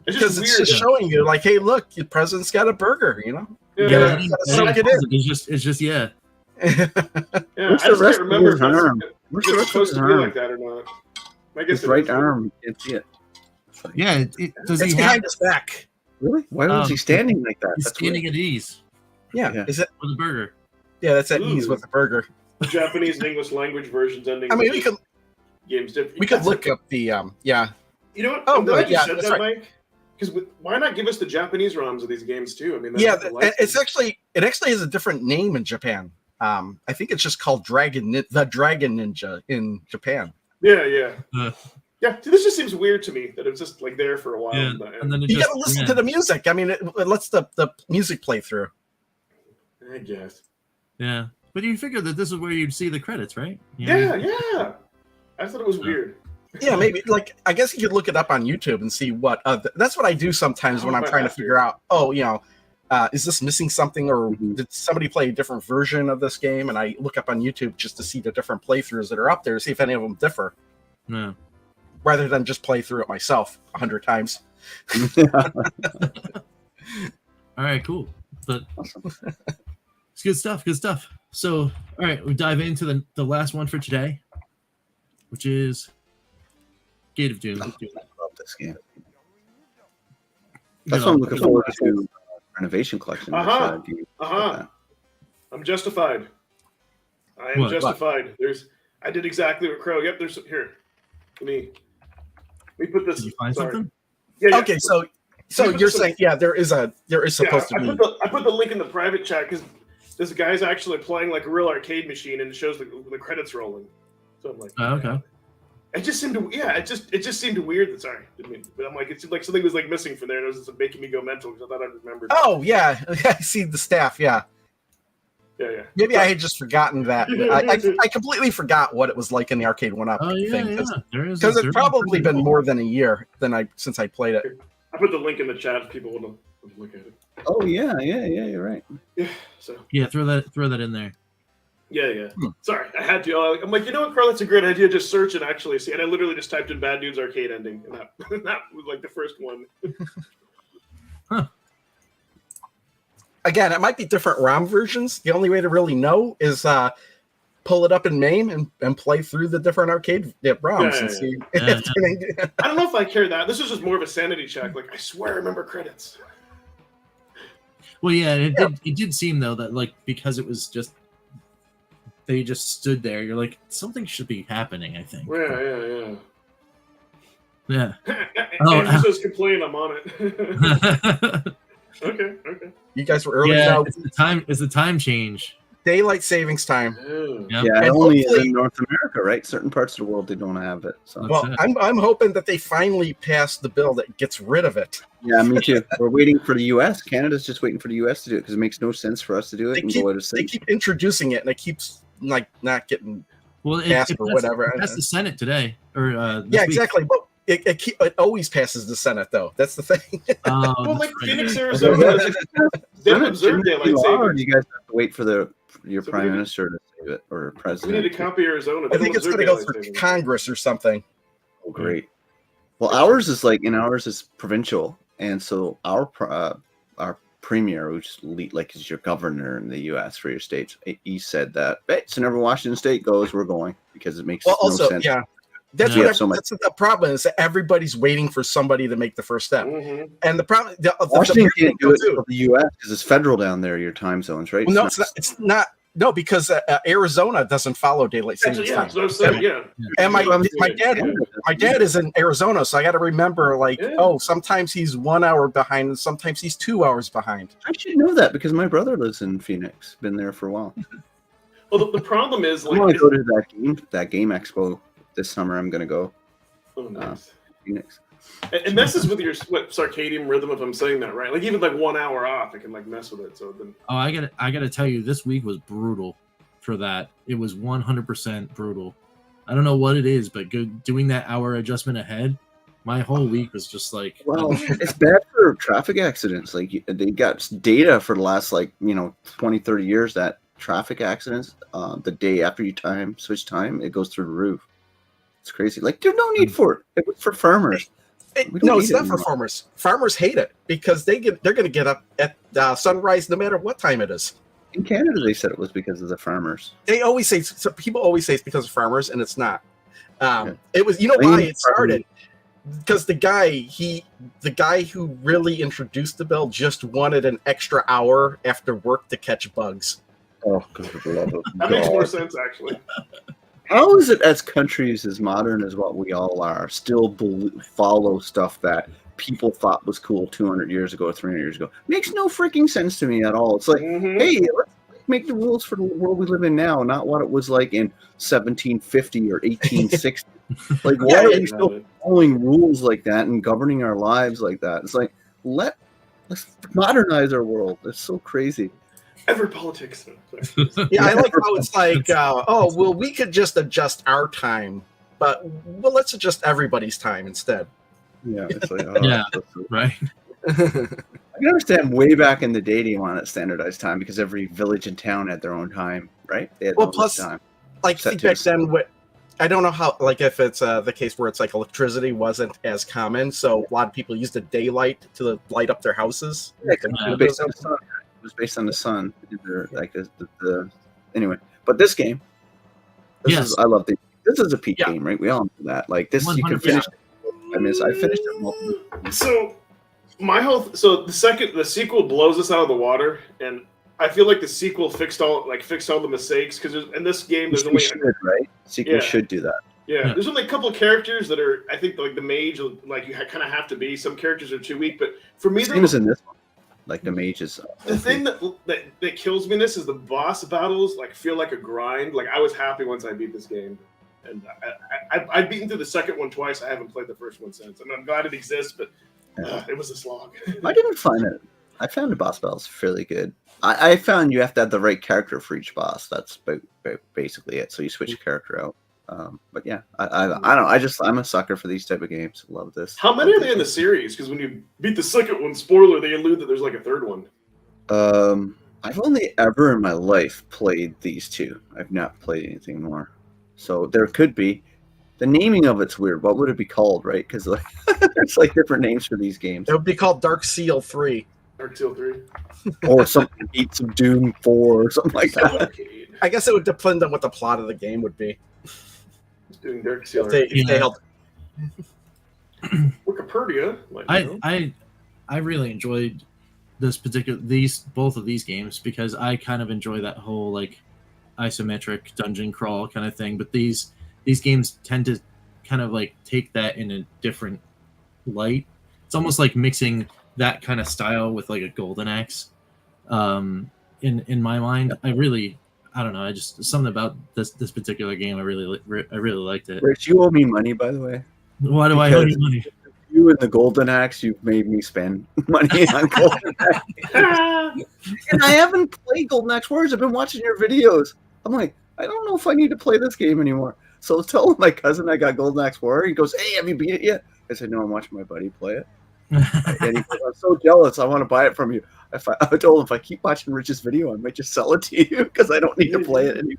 Because it's just showing you, like, hey, look, the president's got a burger, you know? Yeah, it's just yeah. Yeah, I just can't remember if it's supposed to be like that or not. I guess his right arm, you can't see it. Yeah, does he behind his back? Really? Why was he standing like that? He's standing at ease. Yeah. Is it with a burger? Yeah, that's at ease with a burger. The Japanese and English language versions ending. I mean, we could look up the You know what? Oh, good. You said that, Mike. Because why not give us the Japanese ROMs of these games too? I mean, it actually has a different name in Japan. I think it's just called the Dragon Ninja in Japan. Yeah. Yeah, this just seems weird to me that it's just like there for a while. Yeah. And then you got to listen to the music. I mean, it lets the music play through. I guess. Yeah, but you figure that this is where you'd see the credits, right? Yeah. I thought it was weird. Yeah, maybe. Like, I guess you could look it up on YouTube and see what. That's what I do sometimes when I'm trying to figure out. Oh, is this missing something, or did somebody play a different version of this game? And I look up on YouTube just to see the different playthroughs that are up there, see if any of them differ. Yeah. Rather than just play through it myself 100 times. All right, cool. But it's good stuff. Good stuff. So, all right, we dive into the last one for today, which is Gate of Doom. I love this game. That's what I'm looking forward to. Renovation collection. I'm justified. I am justified. I did exactly what Crow. Yep. There's here. Let me put this. Did you find something? Yeah. Okay. So you're saying there is supposed to be. I put the link in the private chat because this guy's actually playing like a real arcade machine and it shows the credits rolling. So I'm like, okay. It just seemed it just seemed weird. Sorry, but I'm like, it seemed like something was like missing from there, and it was just making me go mental because I thought I remembered. Oh yeah, I see the staff. Yeah. Maybe I had just forgotten that. I completely forgot what it was like in the arcade one-up thing because it's probably been more than a year since I played it. I put the link in the chat if people want to look at it. Oh yeah, you're right. Yeah. So throw that in there. Yeah. Sorry, I had to. I'm like, you know what, Carl? That's a great idea. Just search and actually see. And I literally just typed in "Bad Dudes Arcade Ending," and that was like the first one. Huh. Again, it might be different ROM versions. The only way to really know is pull it up in MAME and play through the different arcade ROMs and see. I don't know if I care that. This is just more of a sanity check. Like, I swear I remember credits. Well, yeah, it did seem though that like because it was just. They just stood there. You're like, something should be happening, I think. Yeah. Andrew says complain, I'm on it. Okay. You guys were early. Yeah, it's the time change. Daylight savings time. Yeah, only in North America, right? Certain parts of the world they don't have it. So. Well, I'm hoping that they finally pass the bill that gets rid of it. Yeah, me too. We're waiting for the U.S. Canada's just waiting for the U.S. to do it because it makes no sense for us to do it They keep introducing it, and it keeps like not getting passed or whatever. That's the Senate today, or yeah, exactly. But it always passes the Senate, though. That's the thing. Well, like Phoenix, Arizona, they don't observe daylight savings. You guys have to wait for your prime minister to save it or president. We need to copy Arizona. I think it's going to go through Congress or something. Oh, great. Well, ours is provincial, and so our premier, which is your governor in the U.S. for your states, he said that, hey, so whenever Washington State goes, we're going because it makes no sense. Yeah. That's what that's the problem is that everybody's waiting for somebody to make the first step. Mm-hmm. And the problem, Washington can't do it for the U.S. because it's federal down there, your time zones, right? Well, no, it's not. No, because Arizona doesn't follow daylight savings time. That's what I'm saying. Yeah. And my dad is in Arizona, so I got to remember, sometimes he's 1 hour behind, and sometimes he's 2 hours behind. I should know that because my brother lives in Phoenix. Been there for a while. Well, the problem is, I want to go to that game expo this summer. I'm going to go. Oh, nice. Phoenix. It messes with your circadian rhythm, if I'm saying that right. Like even 1 hour off, it can mess with it. So then, I gotta tell you, this week was brutal for that. It was 100% brutal. I don't know what it is, but doing that hour adjustment ahead, my whole week was just like. Well, it's bad for traffic accidents. Like they got data for the last 20, 30 years that traffic accidents, the day after you switch time, it goes through the roof. It's crazy. Like there's no need for it. It was for farmers. No, it's not for farmers. Farmers hate it because they're going to get up at sunrise no matter what time it is. In Canada, they said it was because of the farmers. They always say people always say it's because of farmers, and it's not. It was why it started because the guy who really introduced the bill just wanted an extra hour after work to catch bugs. Oh, because of the love of that makes more sense actually. How is it as countries as modern as what we all are still follow stuff that people thought was cool 200 years ago, 300 years ago? Makes no freaking sense to me at all. It's like, hey, let's make the rules for the world we live in now, not what it was like in 1750 or 1860. Like, why are we still following rules like that and governing our lives like that? It's like, let's modernize our world. It's so crazy. Ever politics. Yeah, I like how it's like, we could just adjust our time, but let's adjust everybody's time instead. Yeah, it's like, right. I can understand way back in the day, you wanted standardized time because every village and town had their own time, right? They had plus, time. Think back then, I don't know how, if it's the case where it's like electricity wasn't as common, so a lot of people used the daylight to light up their houses. It was based on the sun. Anyway, but this game, I love this. This is a peak game, right? We all know that. Like this, you can finish. I finished it multiple times. So the sequel blows us out of the water, and I feel like the sequel fixed all the mistakes because in this game there's only sequel should do that. Yeah, there's only a couple of characters that are I think the mage you kind of have to be. Some characters are too weak, but for me, same as in this one. Like the mages. The thing that kills me in this is the boss battles feel like a grind. Like I was happy once I beat this game, and I've beaten through the second one twice. I haven't played the first one since. I'm glad it exists, but it was a slog. I didn't find it. I found the boss battles fairly good. I found you have to have the right character for each boss. That's basically it. So you switch your character out. But yeah, I don't know. I'm a sucker for these type of games. Love this. How many are they in the series? Because when you beat the second one, spoiler, they allude that there's a third one. I've only ever in my life played these two. I've not played anything more. So there could be. The naming of it's weird. What would it be called, right? Because there's different names for these games. It would be called Dark Seal 3. Dark Seal 3. Or something Beats of Doom 4 or something like that. I guess it would depend on what the plot of the game would be. Doing Dark Seal. If they held Wikipedia. I really enjoyed both of these games because I kind of enjoy that whole isometric dungeon crawl kind of thing. But these games tend to kind of take that in a different light. It's almost like mixing that kind of style with a Golden Axe. In my mind, I don't know. I just something about this particular game. I really liked it. Rich, you owe me money, by the way. Why do I owe you money? You and the Golden Axe, you've made me spend money on Golden Axe. And I haven't played Golden Axe Warriors. I've been watching your videos. I'm like, I don't know if I need to play this game anymore. So tell my cousin I got Golden Axe Warrior. He goes, hey, have you beat it yet? I said, no, I'm watching my buddy play it. And he goes, I'm so jealous. I want to buy it from you. I told him if I keep watching Rich's video, I might just sell it to you because I don't need to play it anymore.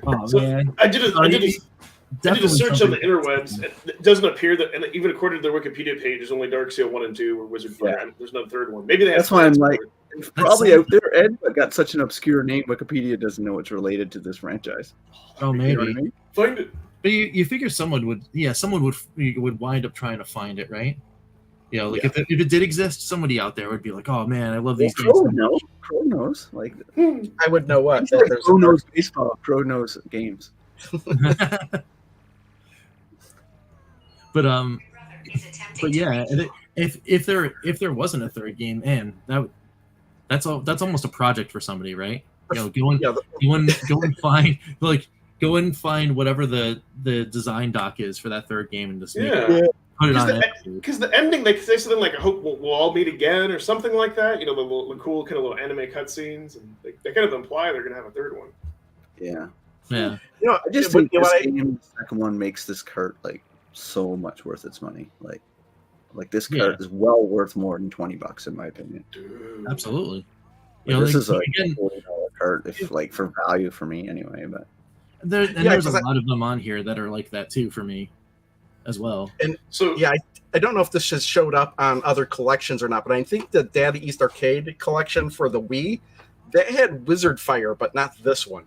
Oh, man. I did a search on the interwebs. It doesn't appear that, and even according to their Wikipedia page, there's only Dark Seal 1 and 2 or Wizard Fire. Yeah. There's no third one. Maybe that's why I'm like, it's probably out there, Ed, but got such an obscure name. Wikipedia doesn't know it's related to this franchise. Oh, maybe. You know what I mean? Find it. But you figure someone would wind up trying to find it, right? You know, like if it did exist, somebody out there would be like, "Oh man, I love these games." Crow knows. Like I would know what. like Crow knows baseball. Crow knows games. But yeah, if there wasn't a third game, and that's almost a project for somebody, right? You know, go and find whatever the design doc is for that third game and just put it on it. Because the ending, they say something like, "I hope we'll all meet again" or something like that. You know, the cool kind of little anime cutscenes, and they kind of imply they're gonna have a third one. Yeah. Yeah. You know, I just think this game, the second one, makes this cart like so much worth its money. Like this cart is well worth more than $20 in my opinion. Dude. Absolutely. You know, this is a $40 cart, if like for value for me anyway. But there's a lot of them on here that are like that too for me, as well. And so I don't know if this has showed up on other collections or not, but I think the Daddy East Arcade collection for the Wii, they had Wizard Fire, but not this one.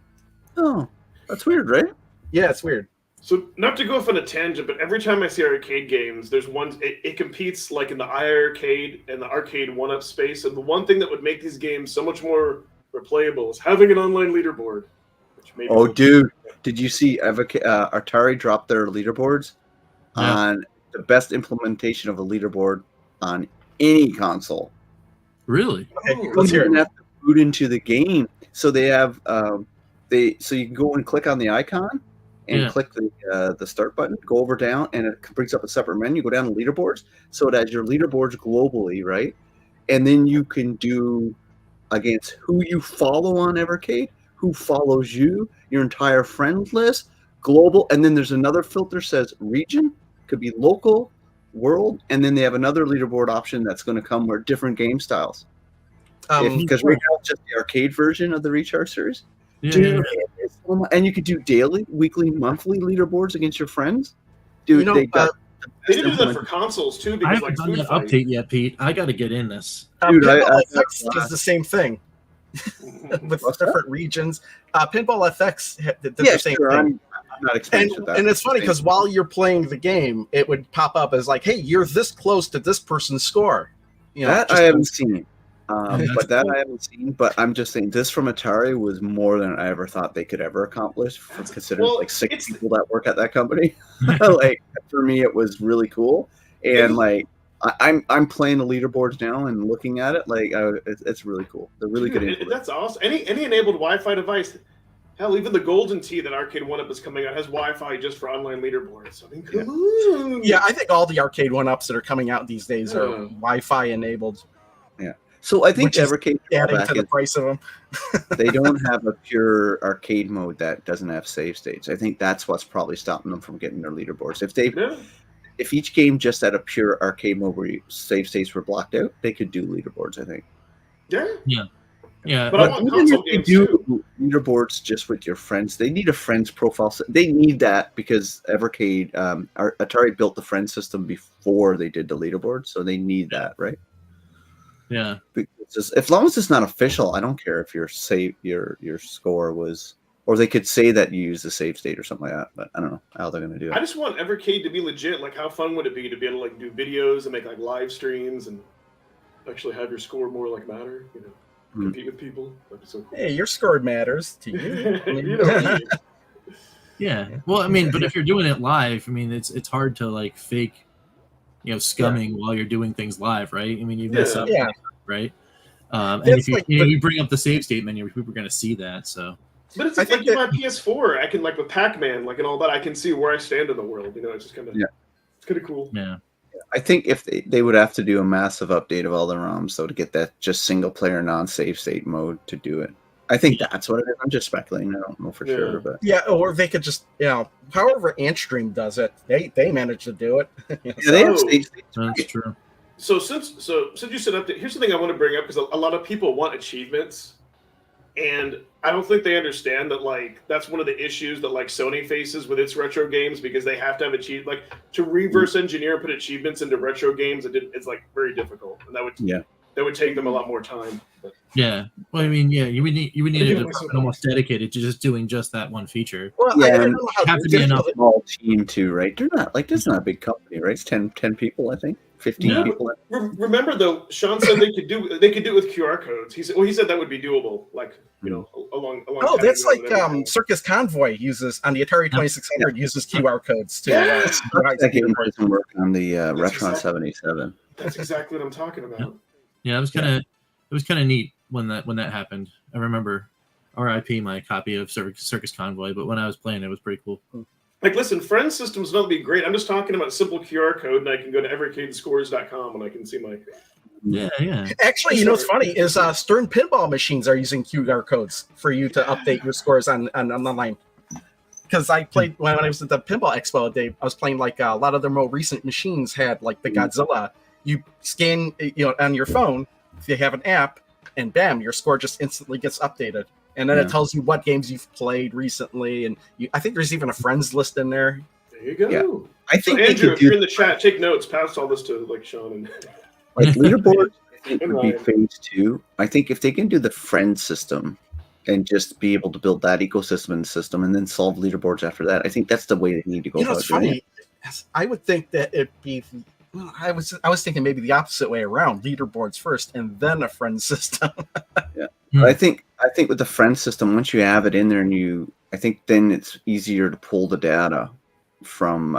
Oh, that's weird, right? Yeah, it's weird. So not to go off on a tangent, but every time I see arcade games, there's one. It competes like in the iArcade and the arcade one-up space. And the one thing that would make these games so much more replayable is having an online leaderboard. Dude, did you see Atari drop their leaderboards on the best implementation of a leaderboard on any console? Really? Okay, let's hear it. You have to boot into the game, so they have so you can go and click on the icon. And click the start button, go over down, and it brings up a separate menu. Go down to leaderboards, so it has your leaderboards globally, right? And then you can do against who you follow on Evercade, who follows you, your entire friend list, global, and then there's another filter says region, could be local, world, and then they have another leaderboard option that's going to come with different game styles. Because right now it's just the arcade version of the Recharge series. Dude, and you could do daily, weekly, monthly leaderboards against your friends. Dude, they did do that for consoles too. Because I haven't done that update yet, Pete. I got to get in this. Dude, Pinball FX does the same thing with different regions. Pinball FX did the same thing. I'm not explaining that. And it's funny because while you're playing the game, it would pop up as like, "Hey, you're this close to this person's score." You know, that I haven't seen. But that I haven't seen. But I'm just saying, this from Atari was more than I ever thought they could ever accomplish. Considering like 6 people that work at that company, like for me, it was really cool. And like I'm playing the leaderboards now and looking at it, like it's really cool. They're really good. That's awesome. Any enabled Wi-Fi device. Hell, even the Golden Tee that Arcade 1-Up is coming out has Wi-Fi just for online leaderboards. I mean, come on. Yeah, I think all the Arcade 1-Ups that are coming out these days are Wi-Fi enabled. Yeah. So I think Evercade adding to the price of them. They don't have a pure arcade mode that doesn't have save states. I think that's what's probably stopping them from getting their leaderboards. If each game just had a pure arcade mode where save states were blocked out, they could do leaderboards. I think. Yeah. But even if they do leaderboards just with your friends, they need a friends profile. They need that because Evercade, Atari built the friend system before they did the leaderboard, so they need that, right? Yeah. As long as it's not official, I don't care if your score was, or they could say that you use the save state or something like that. But I don't know how they're gonna do it. I just want Evercade to be legit. Like, how fun would it be to be able to like do videos and make like live streams and actually have your score more like matter? You know, compete with people. That'd be so cool. Hey, your score matters to you. Yeah. Well, I mean, but if you're doing it live, I mean, it's hard to like fake, scumming while you're doing things live, right? I mean, you mess up, right? And if you bring up the save state menu, people are going to see that. So, but it's like my PS4. I can like with Pac-Man, like and all that. I can see where I stand in the world. You know, it's just kind of it's kind of cool. Yeah. I think if they would have to do a massive update of all the ROMs, though, to get that just single player non-save state mode to do it. I think that's what it is. I'm just speculating. I don't know for sure, but or they could just however Antstream does it, they manage to do it. They have save states. That's true. So since you said update, here's something I want to bring up because a lot of people want achievements, and I don't think they understand that like that's one of the issues that like Sony faces with its retro games because they have to have like to reverse engineer and put achievements into retro games. It's like very difficult, and that would take them a lot more time. But. Yeah, well, I mean, you would need it almost dedicated to just doing just that one feature. Well, I don't know how have to be enough small team too, right? They're not like this is not a big company, right? It's 10 people, I think. 15 No, people. remember though, Sean said they could do it with QR codes. He said that would be doable, like along. Oh, that's time like Circus Convoy uses on the Atari 2600 uses QR codes to. That game doesn't work on the Retron 77. That's exactly what I'm talking about. Yeah, it was kind of neat when that happened. I remember RIP my copy of Circus Convoy, but when I was playing, it was pretty cool. Like, listen, friend systems don't be great. I'm just talking about simple QR code, and I can go to evercadescores.com and I can see my. Yeah. Actually, what's funny is Stern pinball machines are using QR codes for you to update your scores on online. Because I played when I was at the Pinball Expo, I was playing like a lot of their more recent machines had like the Godzilla. You scan, on your phone if you have an app, and bam, your score just instantly gets updated. And then it tells you what games you've played recently, and I think there's even a friends list in there. There you go. Yeah. I think Andrew, if you're in the chat, take notes. Pass all this to like Sean and like leaderboard. I think would be phase 2. I think if they can do the friend system and just be able to build that ecosystem and system, and then solve leaderboards after that, I think that's the way they need to go. It's funny. I would think that it'd be. Well, I was thinking maybe the opposite way around: leaderboards first, and then a friend system. Yeah. But I think with the friend system, once you have it in there, I think then it's easier to pull the data from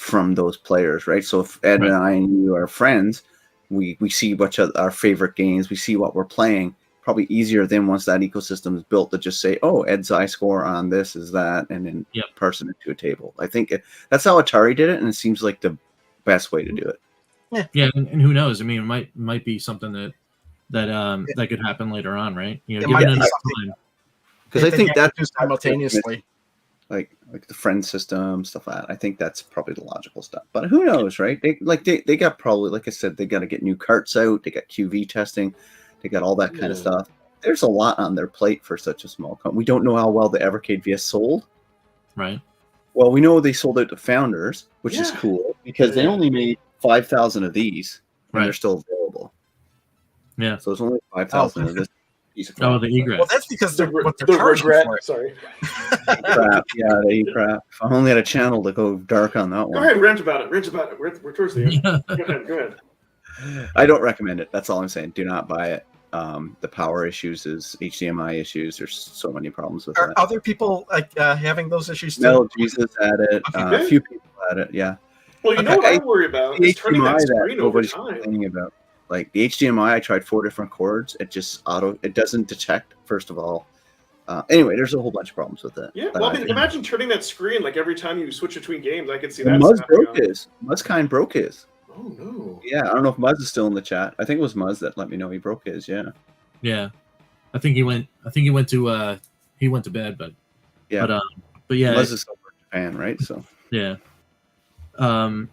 those players, right? So if Ed and I and you are friends, we see what our favorite games, we see what we're playing. Probably easier then once that ecosystem is built to just say, oh, Ed's score on this is that, and then parse it into a table. I think that's how Atari did it, and it seems like the best way to do it. Yeah, and who knows? I mean, it might be something that could happen later on, right? Give it enough time. Because I think that's simultaneously, like the friend system stuff. I think that's probably the logical stuff. But who knows, right? They got probably, like I said, they got to get new carts out. They got QV testing. They got all that kind of stuff. There's a lot on their plate for such a small company. We don't know how well the Evercade VS sold. Right. Well, we know they sold it to Founders, which is cool because they only made 5,000 of these, and they're still available. Yeah. So it's only 5,000 of this piece of crap. The egret. Well, that's because they're charging for it. Sorry. Crap. Yeah, the crap. If I only had a channel to go dark on that one. Go ahead, rant about it. We're towards the end. Go ahead. I don't recommend it. That's all I'm saying. Do not buy it. The power issues is HDMI issues. There's so many problems with Are that. other people having those issues too? No, Jesus had it. A few people had it. Yeah. Well, you know what I worry about is turning that screen over nobody's time. complaining about. Like the HDMI, I tried 4 different cords. It doesn't detect. First of all. Anyway, there's a whole bunch of problems with it. Yeah. Well, I mean, imagine turning that screen like every time you switch between games. I could see that. Muzzkind broke his. Oh no! Yeah, I don't know if Muzz is still in the chat. I think it was Muzz that let me know he broke his. Yeah. Yeah, I think he went to bed, but yeah, but yeah, Muzz is still in Japan, right? So yeah. It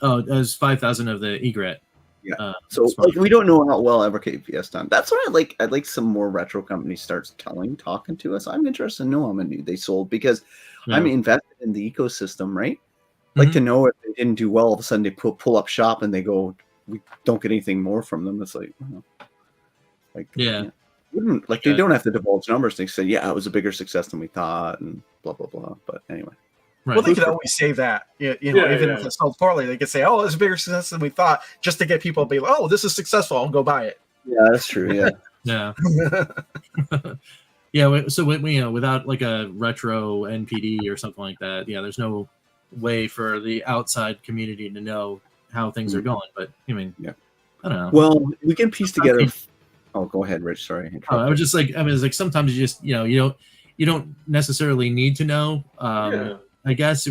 was 5,000 of the egret. Yeah. So we don't know how well Evercade VS done. That's what I like. I'd like some more retro companies starts talking to us. I'm interested to know how many they sold because I'm invested in the ecosystem, right? Like to know if they didn't do well, all of a sudden they pull up shop and they go, we don't get anything more from them. It's like, they don't have to divulge numbers. They say, yeah, it was a bigger success than we thought, and blah blah blah. But anyway, well, they could always say that. Even if it's sold poorly, they could say, oh, it's a bigger success than we thought, just to get people to be like, oh, this is successful, I'll go buy it. Yeah, that's true. Yeah. Yeah. Yeah. So without like a retro NPD or something like that, there's no way for the outside community to know how things are going. But I mean, I don't know. Well, we can piece together. Oh, go ahead, Rich. Sorry. I was just like, it's like sometimes you just you don't necessarily need to know. I guess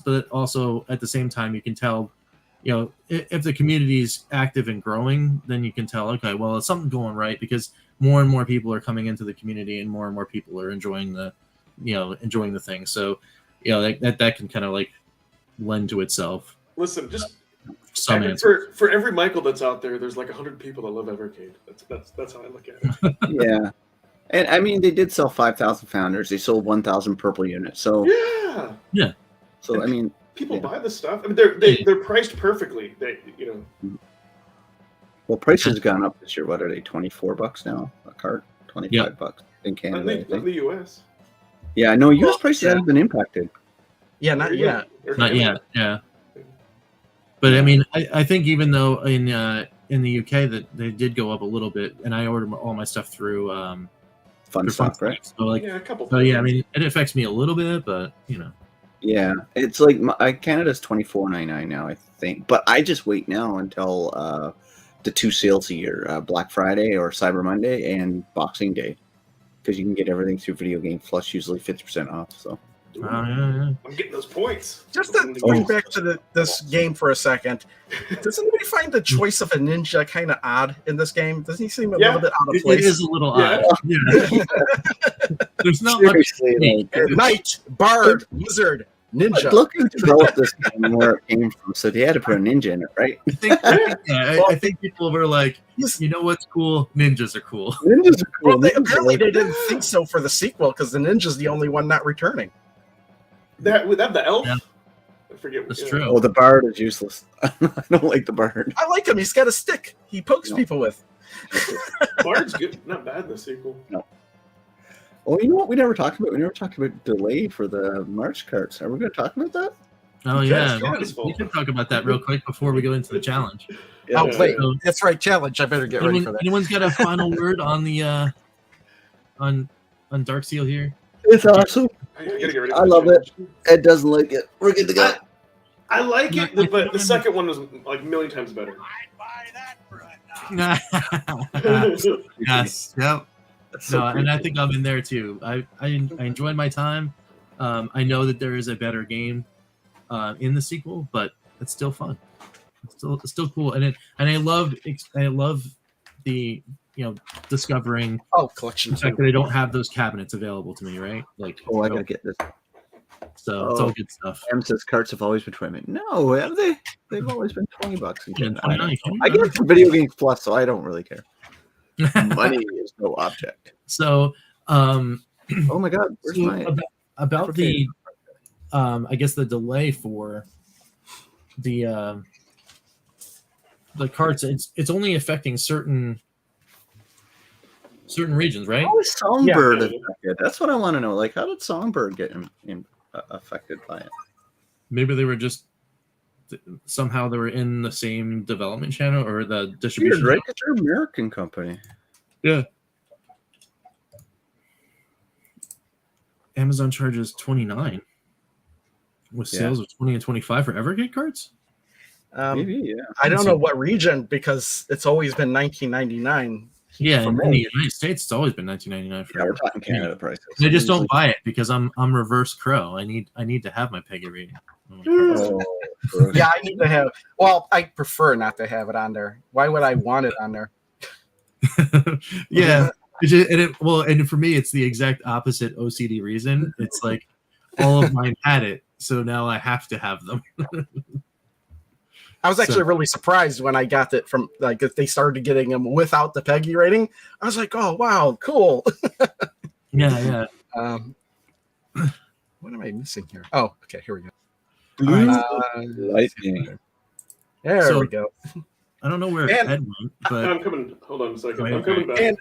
but also at the same time you can tell, if the community is active and growing, then you can tell, okay, well, it's something going right because more and more people are coming into the community and more people are enjoying the thing. So that can kind of like lend to itself. Listen, just for every Michael that's out there, there's like 100 people that love Evercade. That's how I look at it. Yeah, and I mean they did sell 5,000 Founders. They sold 1,000 purple units. So yeah. So and I mean, people buy the stuff. I mean, they're priced perfectly. Well, prices have gone up this year. What are they? $24 now a cart. $25 in Canada. In the US. Yeah, no, US prices haven't been impacted. Yeah, not yet. Not yet. Yeah. But I mean, I think even though in the UK that they did go up a little bit, and I ordered all my stuff through Fun stuff, right? So like, Yeah, a couple. so yeah, I mean, it affects me a little bit, but you know. Yeah, it's like Canada's $24.99 now, I think. But I just wait now until the 2 sales a year, Black Friday or Cyber Monday and Boxing Day, because you can get everything through Video Game Plus, usually 50% off. So. Yeah. I'm getting those points. Just to bring back to this game for a second, does anybody find the choice of a ninja kind of odd in this game? Doesn't he seem a little bit out of place? It is a little odd. Yeah. There's not Seriously, much. Knight, bard, wizard, ninja. But look who developed this game and where it came from. So they had to put a ninja in it, right? I think people were like, you know what's cool? Ninjas are cool. Ninjas are cool. Well, apparently they didn't think so for the sequel because the ninja's the only one not returning. Would that the elf? Yeah. I forget. That's true. Oh, the bard is useless. I don't like the bard. I like him. He's got a stick. He pokes people with. Bard's good, not bad in the sequel. No. Oh, you know what? We never talked about. We never talked about delay for the March carts. Are we going to talk about that? Oh yeah, Yes, we can talk about that real quick before we go into the challenge. Yeah. Oh wait, So- that's right. Challenge. I better get ready for that. Anyone's got a final word on the on Dark Seal here? It's awesome. I gotta get ready. I love it. Ed doesn't like it. We're good to go. I like it, but the second one was like a million times better. Yes. Yep. No, and I think I'm in there too. I enjoyed my time. I know that there is a better game in the sequel, but it's still fun. It's still cool, and I love the discovering Collection. the fact that I don't have those cabinets available to me, right? Like, Oh, I gotta get this. so it's all good stuff. Em says carts have always been 20. No, have they? They've always been $20. Yeah, 29, I get it for Video Games Plus, so I don't really care. Money is no object. So, Oh my God, where's so my? about the I guess the delay for the carts, it's only affecting certain regions, right? How is Songbird Yeah. affected? That's what I want to know. Like, how did Songbird get affected by it? Maybe they were just somehow they were in the same development channel or the distribution. Weird, right? Because they're an American company. Yeah. Amazon charges $29 with sales of 20 and 25 for Evercade cards. Maybe, yeah. I don't know what region because it's always been $19.99. Yeah, for in most. the United States, it's always been $19.99 for. Yeah, we're talking Canada prices. They just don't buy it because I'm reverse crow. I need to have my Peggy rating. Oh, gross. Yeah, I need to have. Well, I prefer not to have it on there. Why would I want it on there? Yeah. And for me, it's the exact opposite OCD reason. It's like all of mine had it, so now I have to have them. I was actually really surprised when I got it from like if they started getting them without the Peggy rating. I was like, oh wow, cool. Yeah. What am I missing here? Oh, okay, here we go. Blue Uh, lightning. There So- we go. I don't know where And- Ed went, but I'm coming. Hold on a second. Go ahead, I'm coming back.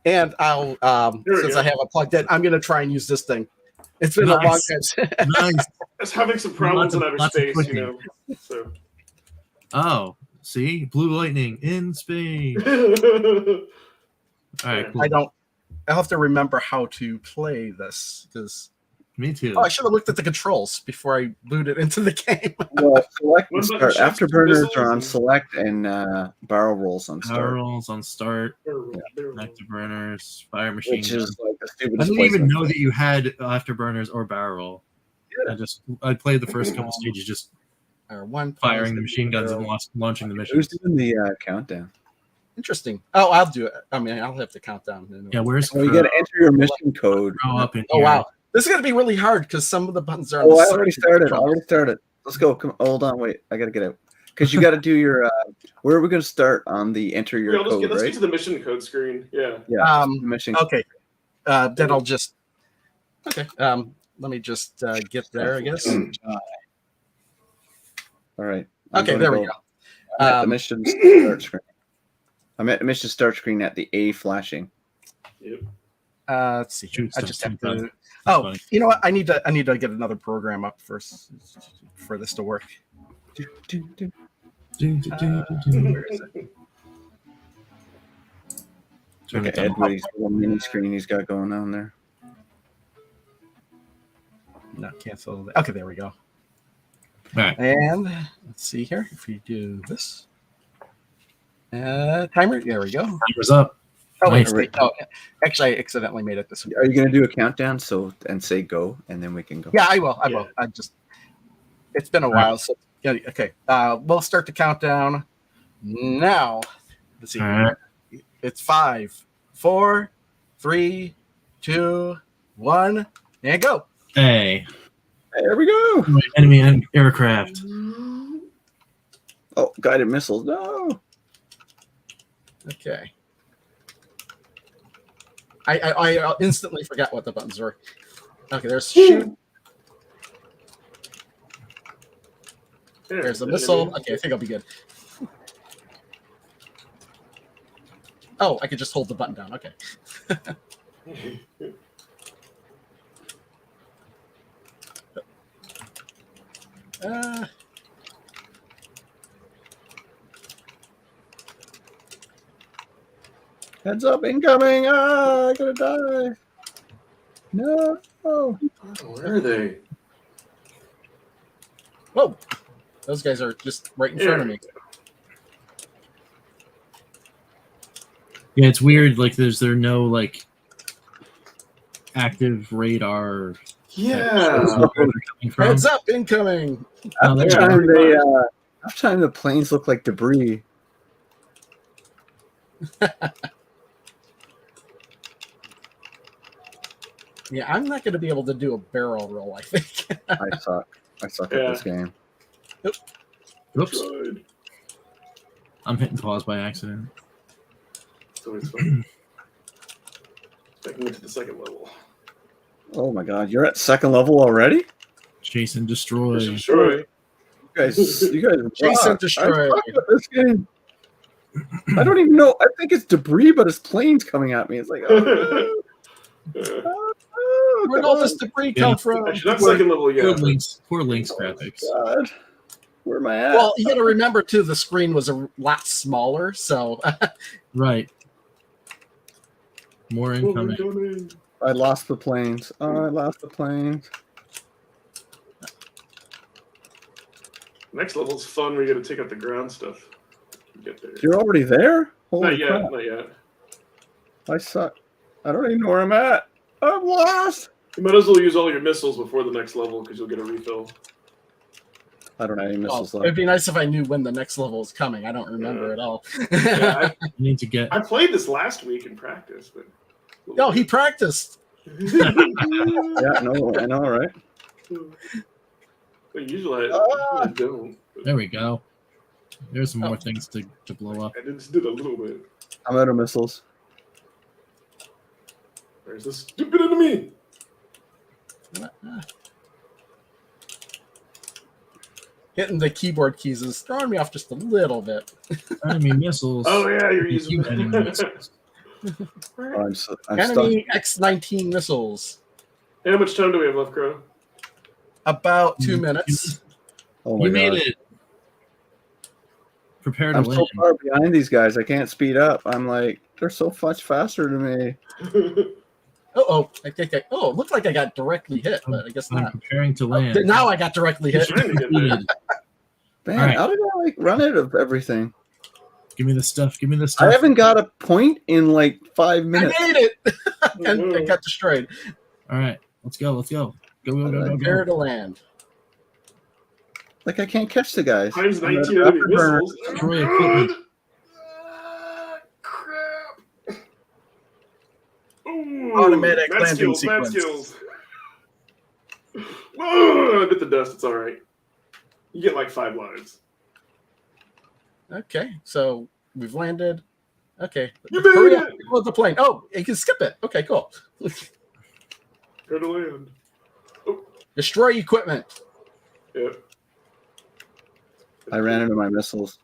And I'll There we since go. I have it plugged in, I'm gonna try and use this thing. It's been a long Nice. time. nice. It's having some problems in outer Lots of space, clicking. you know. So. Oh, see, blue lightning in space. All right, cool. I'll have to remember how to play this because Me too. I should have looked at the controls before I booted into the game. Well, select What and about start. shifts, Afterburners missiles, are on and- select and barrel rolls on start. Barrels on start, afterburners, fire machine. Which is like the I stupidest didn't even placement. know that you had afterburners or barrel. I played the first couple stages just Or one firing the machine guns and launching the Who's missions. doing the countdown? Interesting. Oh, I'll do it. I mean, I'll have to count down. Yeah, where's Well, you got to enter your mission code. Crow up in Oh here? wow, this is gonna be really hard because some of the buttons are. On Oh, the I side already of the started. I controls. already started. Let's go. Come, hold on. Wait, I got to get out. Because you got to do your. Where are we going to start on the enter your Yeah, code, let's right? get to the mission code screen. Yeah. Yeah. Mission. Okay. Then I'll just. Okay. Let me just get there. I guess. All right. Okay. There we go. I'm at the mission start screen. I'm at the mission start screen at the A flashing. Yep. Let's see. Shoot I just have stuff. to. That's Oh, funny. you know what? I need to get another program up first for this to work. Where is it? Turn Look it at down. Edward's little mini screen he's got going on there. Not cancel. Okay, there we go. All right. And let's see here. If we do this. Timer. There we go. Timer's up. Oh, Nice. wait. Oh, actually, I accidentally made it this way. Are you gonna do a countdown and say go and then we can go? Yeah, I will. I will. I just. It's been a while, so yeah. Okay. We'll start the countdown now. Let's see. All right. It's 5, 4, 3, 2, 1, and go. Hey. There we go. Enemy aircraft. Oh, guided missiles. No. Okay. I instantly forgot what the buttons were. Okay, there's shoot. There's a missile. Okay, I think I'll be good. Oh, I could just hold the button down. Okay. Heads up, incoming! Ah, I'm gonna die. No. Oh, where are they? Whoa! Those guys are just right in front of me. Yeah, it's weird. Like, there no like active radar. Yeah. Where they're coming from. Heads up, incoming! Oh, there Half you time go. half time the planes look like debris. Yeah, I'm not going to be able to do a barrel roll, I think. I suck. I suck at this game. Oops. Good. I'm hitting pause by accident. It's always fun. I can get to the second level. Oh my god, you're at second level already? Jason destroy. Destroy. You guys Jason rock. destroy. I suck at this game. I don't even know. I think it's debris, but it's planes coming at me. It's like, oh, Where'd all this debris come from? Actually, not second level yet. Poor Link's graphics. God. Where am I at? Well, you got to remember, too, the screen was a lot smaller, so... Right. More incoming. I lost the planes. Oh, I lost the planes. Next level's fun. We got to take out the ground stuff. Get there. You're already there? Holy Not yet. crap. Not yet. I suck. I don't even know where I'm at. I'm lost. You might as well use all your missiles before the next level because you'll get a refill. I don't have any missiles It'd left. be nice if I knew when the next level is coming. I don't remember at all. Yeah, I need to get. I played this last week in practice, but No, he practiced. Yeah, no, I know, right? But usually I don't. There we go. There's some more things to blow up. I just did a little bit. I'm out of missiles. Where's this stupid enemy? Hitting the keyboard keys is throwing me off just a little bit. Enemy missiles. Oh yeah, you're using Enemy missiles. I'm stuck. Enemy X-19 missiles. How much time do we have left, Crow? About 2 minutes. Oh my You made God. it. Prepare to I'm land. so far behind these guys. I can't speed up. I'm like, they're so much faster than me. Oh, I think it looked like I got directly hit, but I guess I'm not. preparing to land. Now I got directly hit. Trying to get there. Man, All right. how did I like run out of everything? Give me the stuff. Give me the stuff. I haven't got a point in like 5 I minutes. made it, and it got destroyed. All right, let's go. Let's go. Go go go go Prepare go. to land. Like I can't catch the guys. Times I'm 19 at enemy afterburner. missiles. Destroy equipment. Crap. Ooh, Automatic mad landing skills, mad sequence. skills. Whoa, I bit the dust. It's all right. You get like 5 lives. Okay, so we've landed. Okay, You made hurry up. it! Load the plane. Oh, you can skip it. Okay, cool. Go to land. Destroy equipment. Yeah. I ran into my missiles.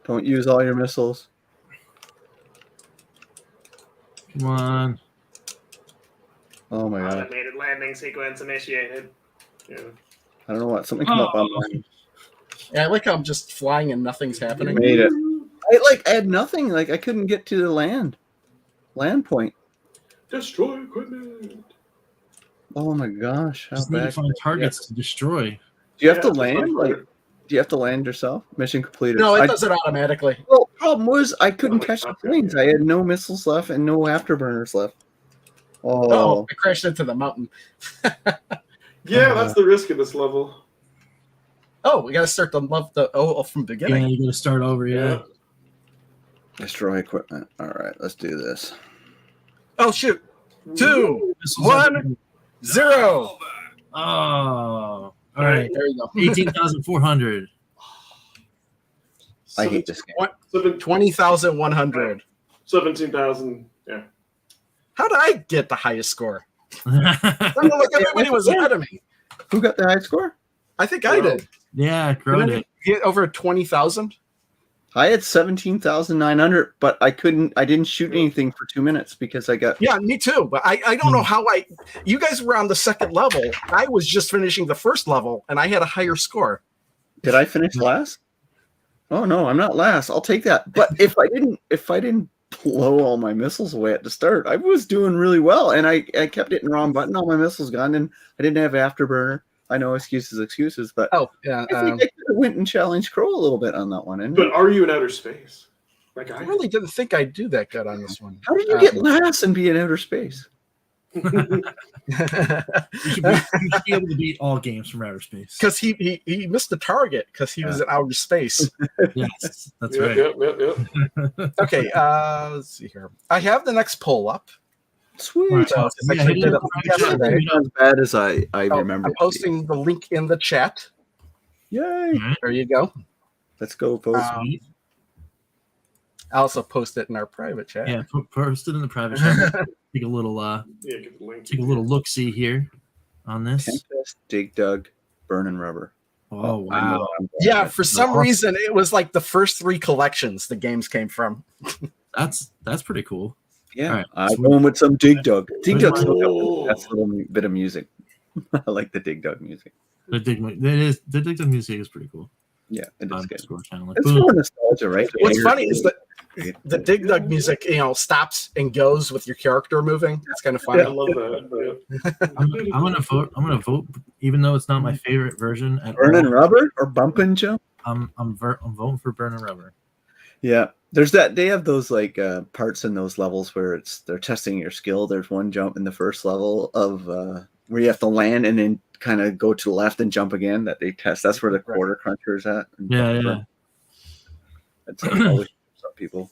Don't use all your missiles. Come on. Oh my God. Automated landing sequence initiated. Yeah. I don't know what. Something come up on Oh. mine. Yeah, I like how I'm just flying and nothing's happening. Made it. I had nothing. Like I couldn't get to the land point. Destroy equipment. Oh my gosh! How Just need to bad? find targets to destroy. Do you have to Yeah, that's land? my Like, part. do you have to land yourself? Mission completed. No, it does it automatically. Well, problem was I couldn't my catch God, the planes. I had no missiles left and no afterburners left. Oh, Oh, I crashed into the mountain. Yeah, that's the risk of this level. Oh, we got to start from the beginning. Yeah, you got to start over. Yeah. destroy equipment. All right, let's do this. Oh shoot! 2, This is 1, 0. Oh, all right. There you go. 18,400. I hate this game. 20,100. 17,000. Yeah. How did I get the highest score? Like everybody was ahead of me. Who got the high score? I think I did. Yeah, Crow Did I did. get over 20,000? I had 17,900, but I didn't shoot anything for 2 minutes because I got. Yeah, me too. But I don't know how you guys were on the second level. I was just finishing the first level and I had a higher score. Did I finish last? Oh no, I'm not last. I'll take that. But if I didn't blow all my missiles away at the start, I was doing really well, and I kept hitting the wrong button. All my missiles gone, and I didn't have afterburner. I know excuses, but Oh, yeah. I think I could have went and challenged Crow a little bit on that one. And But are you in outer space? Like I really didn't think I'd do that good on this one. how did you get last and be in outer space? You should be able to beat all games from outer space. Because he missed the target because he was in outer space. Yes, that's Yep, right. yep. Okay, let's see here. I have the next poll up. Sweet. Right. So, Yeah, I did it yesterday. Not as bad as I So, remember. I'm posting the link in the chat. Yay! There you go. Let's go, folks. Sweet. I also post it in our private chat. Yeah, post it in the private chat. Take a little Yeah, get the link. take a little look see here on this. Tempest, Dig Dug, Burning Rubber. Oh I know wow. I'm Yeah, bad. for some Awesome. reason, it was like the first 3 collections the games came from. That's pretty cool. Yeah, All right, I'm sweet. going with some Dig Dug. Dig Dug's Oh. that's a little bit of music. I like the Dig Dug music. The Dig Dug music is pretty cool. Yeah, it is good. Score channel. Like, It's boom. more nostalgia, right? What's funny is that the Dig Dug music, stops and goes with your character moving. It's kind of funny. I love that. Yeah. I'm gonna vote. I'm gonna vote, even though it's not my favorite version. At Burning all, Rubber or Bumpin' Jump? I'm voting for Burning Rubber. Yeah, there's that. They have those like parts in those levels where they're testing your skill. There's one jump in the first level of where you have to land and then kind of go to the left and jump again. That they test. That's where the quarter cruncher is at. Yeah. That's always some people.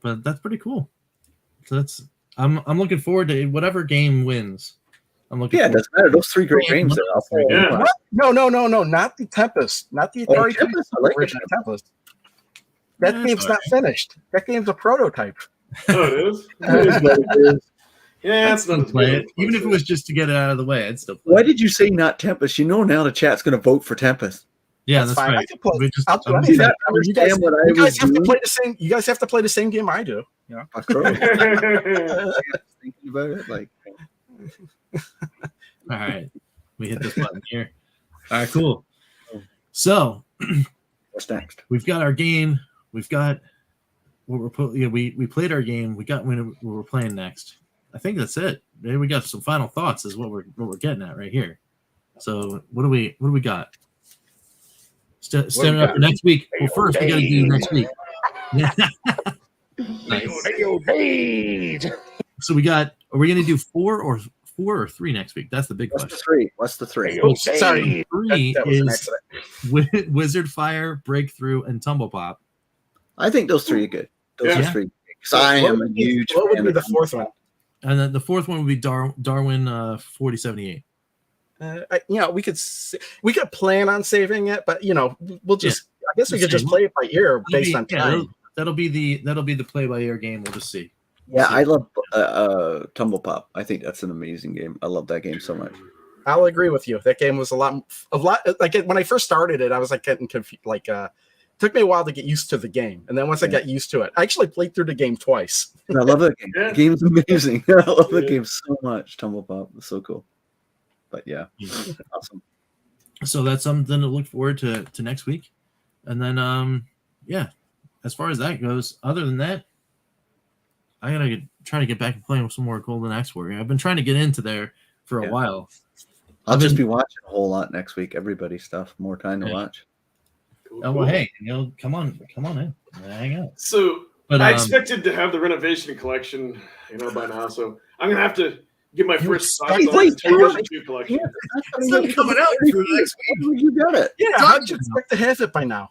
But that's pretty cool. So I'm looking forward to whatever game wins. I'm looking. Yeah, it forward doesn't matter. Those 3 great games are all three. Yeah. What? No, not the Tempest. Not the Oh, Atari Creep, Tempest, I like the original Tempest. That Yeah, game's it's not finished. That game's a prototype. Oh, it is? It is what it is. Yeah, I'd it's still not play it, even if it was just to get it out of the way. I'd still play. Why did you say not Tempest? You know now the chat's going to vote for Tempest. Yeah, That's that's fine. I right. can play- We just- I'll do I'm- anything. that- You guys, understand what I you guys was have to doing? play the same. You guys have to play the same game I do. Yeah. A crow. good. Thinking about it, like All right, we hit this button here. All right, cool. So what's next? we've got our game. We've got what we played our game. We got what we're playing next. I think that's it. Maybe we got some final thoughts. Is what we're getting at right here. So what do we got? Standing up for next week. Well, first we got to do next week. Yeah. Nice. So we got. Are we going to do 4 or 3 next week? That's the big What's the question. 3? What's the 3? Well, Sorry. 3 That was an is accident. Wizard Fire, Breakthrough, and Tumble Pop. I think those 3 are good. Those Yeah. are 3. Because I am a huge What would fan be of the 4th one? And then the 4th one would be Darwin 4078. We could plan on saving it, but we'll just. I guess we could just play it by ear based on time. That'll be the play by ear game. We'll just see. Yeah, I love Tumble Pop. I think that's an amazing game. I love that game so much. I'll agree with you. That game was a lot. Like when I first started it, I was like getting confused. Like, took me a while to get used to the game, and then once I got used to it, I actually played through the game twice. And I love that game. Yeah. The game's amazing. I love the Yeah. game so much. Tumble Pop. It's so cool. But yeah, awesome. So that's something to look forward to next week. And then yeah, as far as that goes, other than that, I gotta try to get back and playing with some more Golden Axe Warrior. I've been trying to get into there for a while. I'll just be watching a whole lot next week. Everybody's stuff. More time to watch. Cool, Oh well, hey, come on in, hang out. So But I expected to have the renovation collection, by now. So I'm gonna have to get my first television 2 collection. It's not coming out for next week. You got it. Yeah, how'd you expect to have it by now?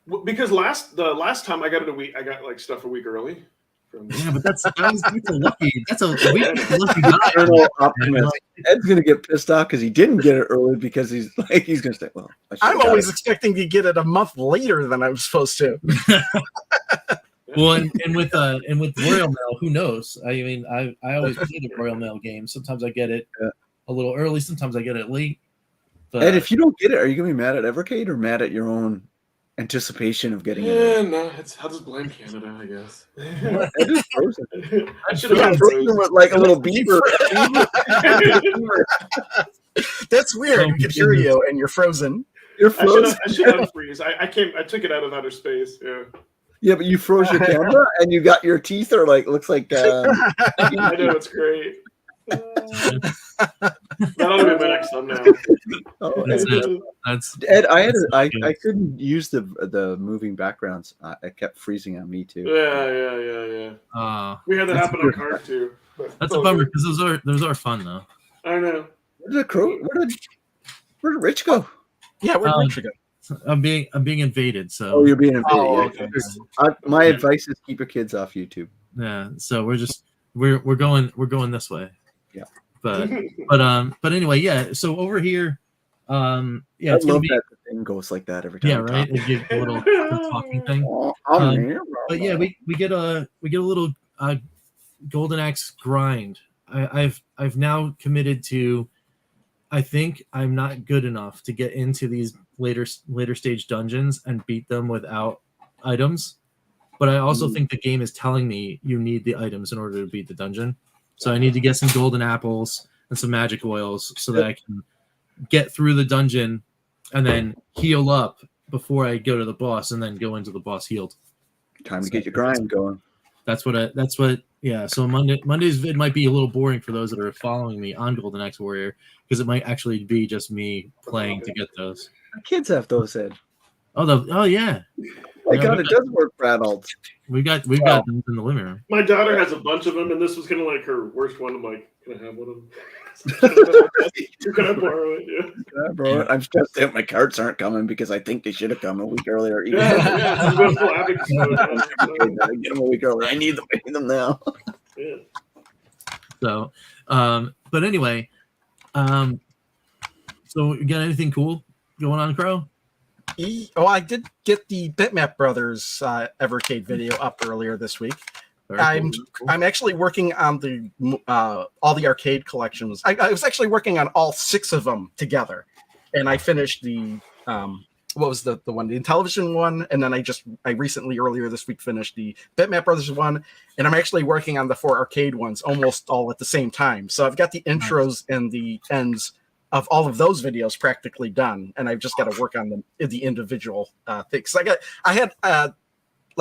Well, because the last time I got it a week, I got like stuff a week early. Yeah, but that's a lucky guy. Optimist. Ed's gonna get pissed off because he didn't get it early because he's gonna say, "Well, I'm always expecting to get it a month later than I was supposed to." Well, and with Royal Mail, who knows? I mean, I always play the Royal Mail game. Sometimes I get it a little early. Sometimes I get it late. But, Ed, if you don't get it, are you gonna be mad at Evercade or mad at your own anticipation of getting it? Yeah, no, I'll just blame Canada, I guess. It is frozen. I should have been frozen with like a little beaver. That's weird. Oh, I can hear you, and you're frozen. You're frozen. I should unfreeze. I took it out of outer space. Yeah. Yeah, but you froze your camera and you got your teeth are like looks like. I know, it's great. That ought to be my next thumbnail. Oh, That's Ed, I couldn't use the moving backgrounds. It kept freezing on me too. Yeah. We had that happen on Card too. That's a bummer because those are fun though. I know. Where did Rich go? Yeah, where did Rich go? I'm being invaded. So Oh, you're being invaded. Oh, yeah. okay. My advice is keep your kids off YouTube. yeah. So we're going this way. Yeah. But anyway, yeah. So over here, yeah, it's I gonna love be that the thing goes like that every time. yeah, right. It gives a little talking thing. But yeah, we get a little Golden Axe grind. I've now committed to. I think I'm not good enough to get into these later stage dungeons and beat them without items. But I also think the game is telling me you need the items in order to beat the dungeon. So I need to get some golden apples and some magic oils so that I can get through the dungeon and then heal up before I go to the boss and then go into the boss healed. Time to get your grind going. That's what yeah. So Monday's vid might be a little boring for those that are following me on Golden Axe Warrior because it might actually be just me playing to get those. My kids have those, Ed. Oh yeah. My God, it does work for adults. We've got them in the living room. My daughter has a bunch of them, and this was kind of like her worst one. I'm like, can I have one of them? Can I borrow it? Yeah. Bro, I'm stressed out. My carts aren't coming because I think they should have come a week earlier. Yeah. Get them a week early. I need them now. Yeah. So, but anyway, so you got anything cool going on, Crow? Oh, I did get the Bitmap Brothers Evercade video up earlier this week. I'm actually working on the all the arcade collections. I was actually working on all 6 of them together, and I finished the what was the one, the Intellivision one, and then I recently earlier this week finished the Bitmap Brothers one, and I'm actually working on the 4 arcade ones almost all at the same time. So I've got the intros and the ends of all of those videos practically done, and I've just got to work on the individual things.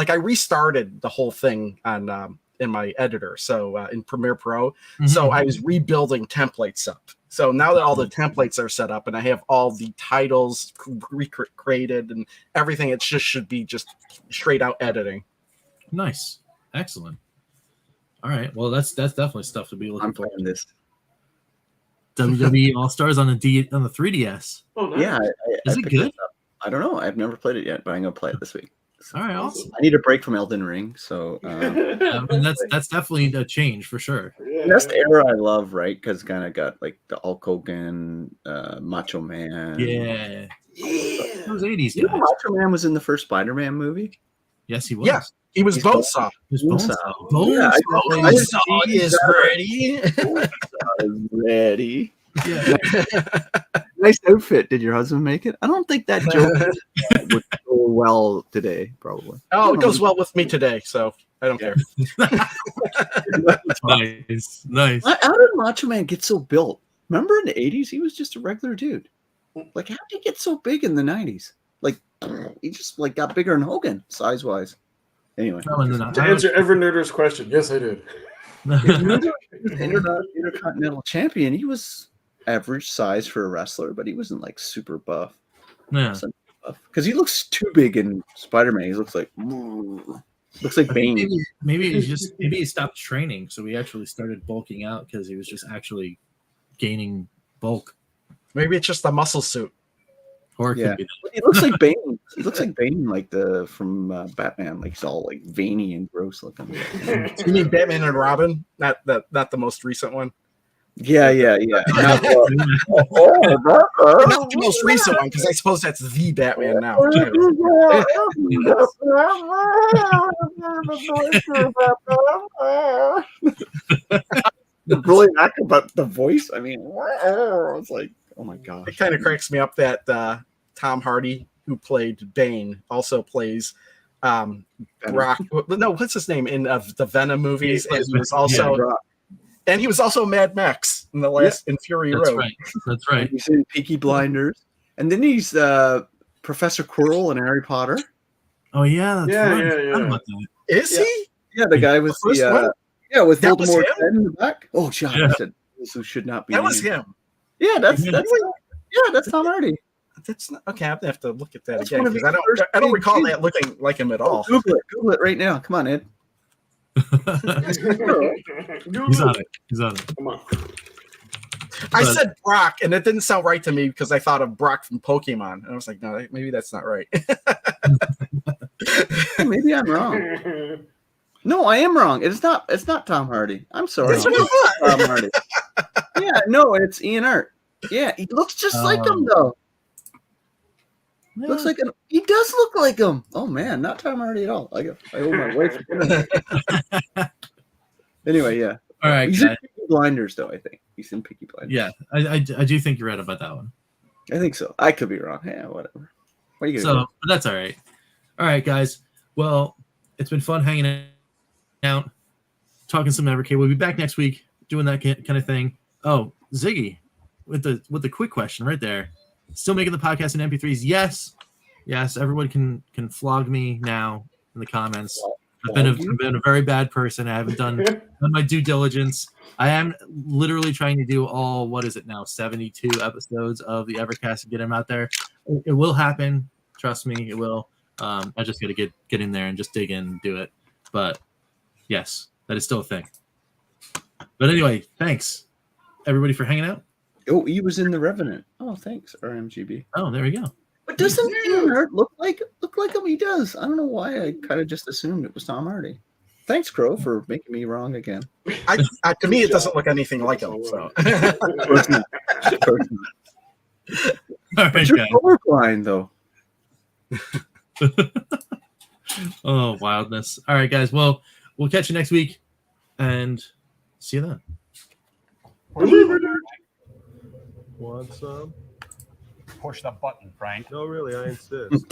I restarted the whole thing on in my editor, so in Premiere Pro. Mm-hmm. So I was rebuilding templates up. So now that all the templates are set up and I have all the titles recreated and everything, it just should be just straight out editing. Nice, excellent. All right, well that's definitely stuff to be looking for. Playing this. WWE All Stars on the 3DS. Oh, nice. Yeah, is it good? I don't know. I've never played it yet, but I'm gonna play it this week. All right, awesome. I need a break from Elden Ring, so yeah, I mean, that's definitely a change for sure. Yeah. That's the era I love, right? Because kind of got like the Hulk Hogan, Macho Man. Yeah. Those 80s guys. You know, Macho Man was in the first Spider-Man movie. Yes, he was. Yeah, he was Bonesaw. Bonesaw is ready. Bonesaw is ready. Yeah. Nice outfit. Did your husband make it? I don't think that joke would go well today, probably. Oh, it goes well with me today, so I don't care. Nice. How did Macho Man get so built? Remember in the 80s, he was just a regular dude. Like, how did he get so big in the 90s? Like he just like got bigger than Hogan size wise. Anyway, No, and then To answer Evernerder's question, yes, I did. Intercontinental champion. He was average size for a wrestler, but he wasn't like super buff. yeah. Because he looks too big in Spider-Man. He looks like Bane. Maybe he stopped training, so he actually started bulking out because he was just actually gaining bulk. Maybe it's just a muscle suit. Or it Yeah. could be He looks like Bane. He looks like Bane, like from Batman. Like he's all like veiny and gross looking. You mean Batman and Robin? Not the most recent one. Yeah. Not Not the most recent one, because I suppose that's the Batman now. Really not about the voice. I mean, it's like, oh my gosh. It kind of cracks me up that Tom Hardy, who played Bane, also plays Brock. No, what's his name in the Venom movies? And he was also Mad Max in the last in Fury Road. That's right. He's in Peaky Blinders, and then he's Professor Quirrell in Harry Potter. Oh yeah, that's right. Yeah. I forgot about that. Is he? Yeah, the guy with The first one? with That was Voldemort's him? head in the back. Oh, God, Yeah. I said this should not be. That was named. him. Yeah, that's Tom Hardy. That's not, okay. I'm gonna have to look at that That's again one of because his first I don't big recall gigs. that looking like him at all. Google it right now. Come on, Ed. He's on it. Come on. I But- said Brock, and it didn't sound right to me because I thought of Brock from Pokemon, and I was like, no, maybe that's not right. Maybe I'm wrong. No, I am wrong. It's not Tom Hardy. I'm sorry. That's what I thought. Tom Hardy. Yeah, no, it's Ian Hart. Yeah, he looks just like him though. Looks like him. He does look like him. Oh man, not Tom Hardy at all. I owe my wife. Anyway, yeah. All right, He's in guys. Peaky Blinders though. I think he's in Peaky Blinders. Yeah, I do think you're right about that one. I think so. I could be wrong. Yeah, whatever. What are you So, gonna but that's all right. All right, guys. Well, it's been fun hanging out, talking some Evercade. We'll be back next week doing that kind of thing. Oh, Ziggy, with the quick question right there. Still making the podcast in MP3s? Yes. Everyone can flog me now in the comments. I've been a very bad person. I haven't done my due diligence. I am literally trying to do all, what is it now, 72 episodes of the Evercast and get them out there. It will happen. Trust me, it will. I just got to get in there and just dig in and do it. But yes, that is still a thing. But anyway, thanks everybody for hanging out. Oh, he was in The Revenant. Oh, thanks, RMGB. Oh, there we go. But doesn't Ian Hart look like him? He does. I don't know why. I kind of just assumed it was Tom Hardy. Thanks, Crow, for making me wrong again. To me, it doesn't look anything like him. So. All right, But you're guys. colorblind, though. Oh, wildness. All right, guys. Well, we'll catch you next week and see you then. Want some? Push the button, Frank. No, really, I insist.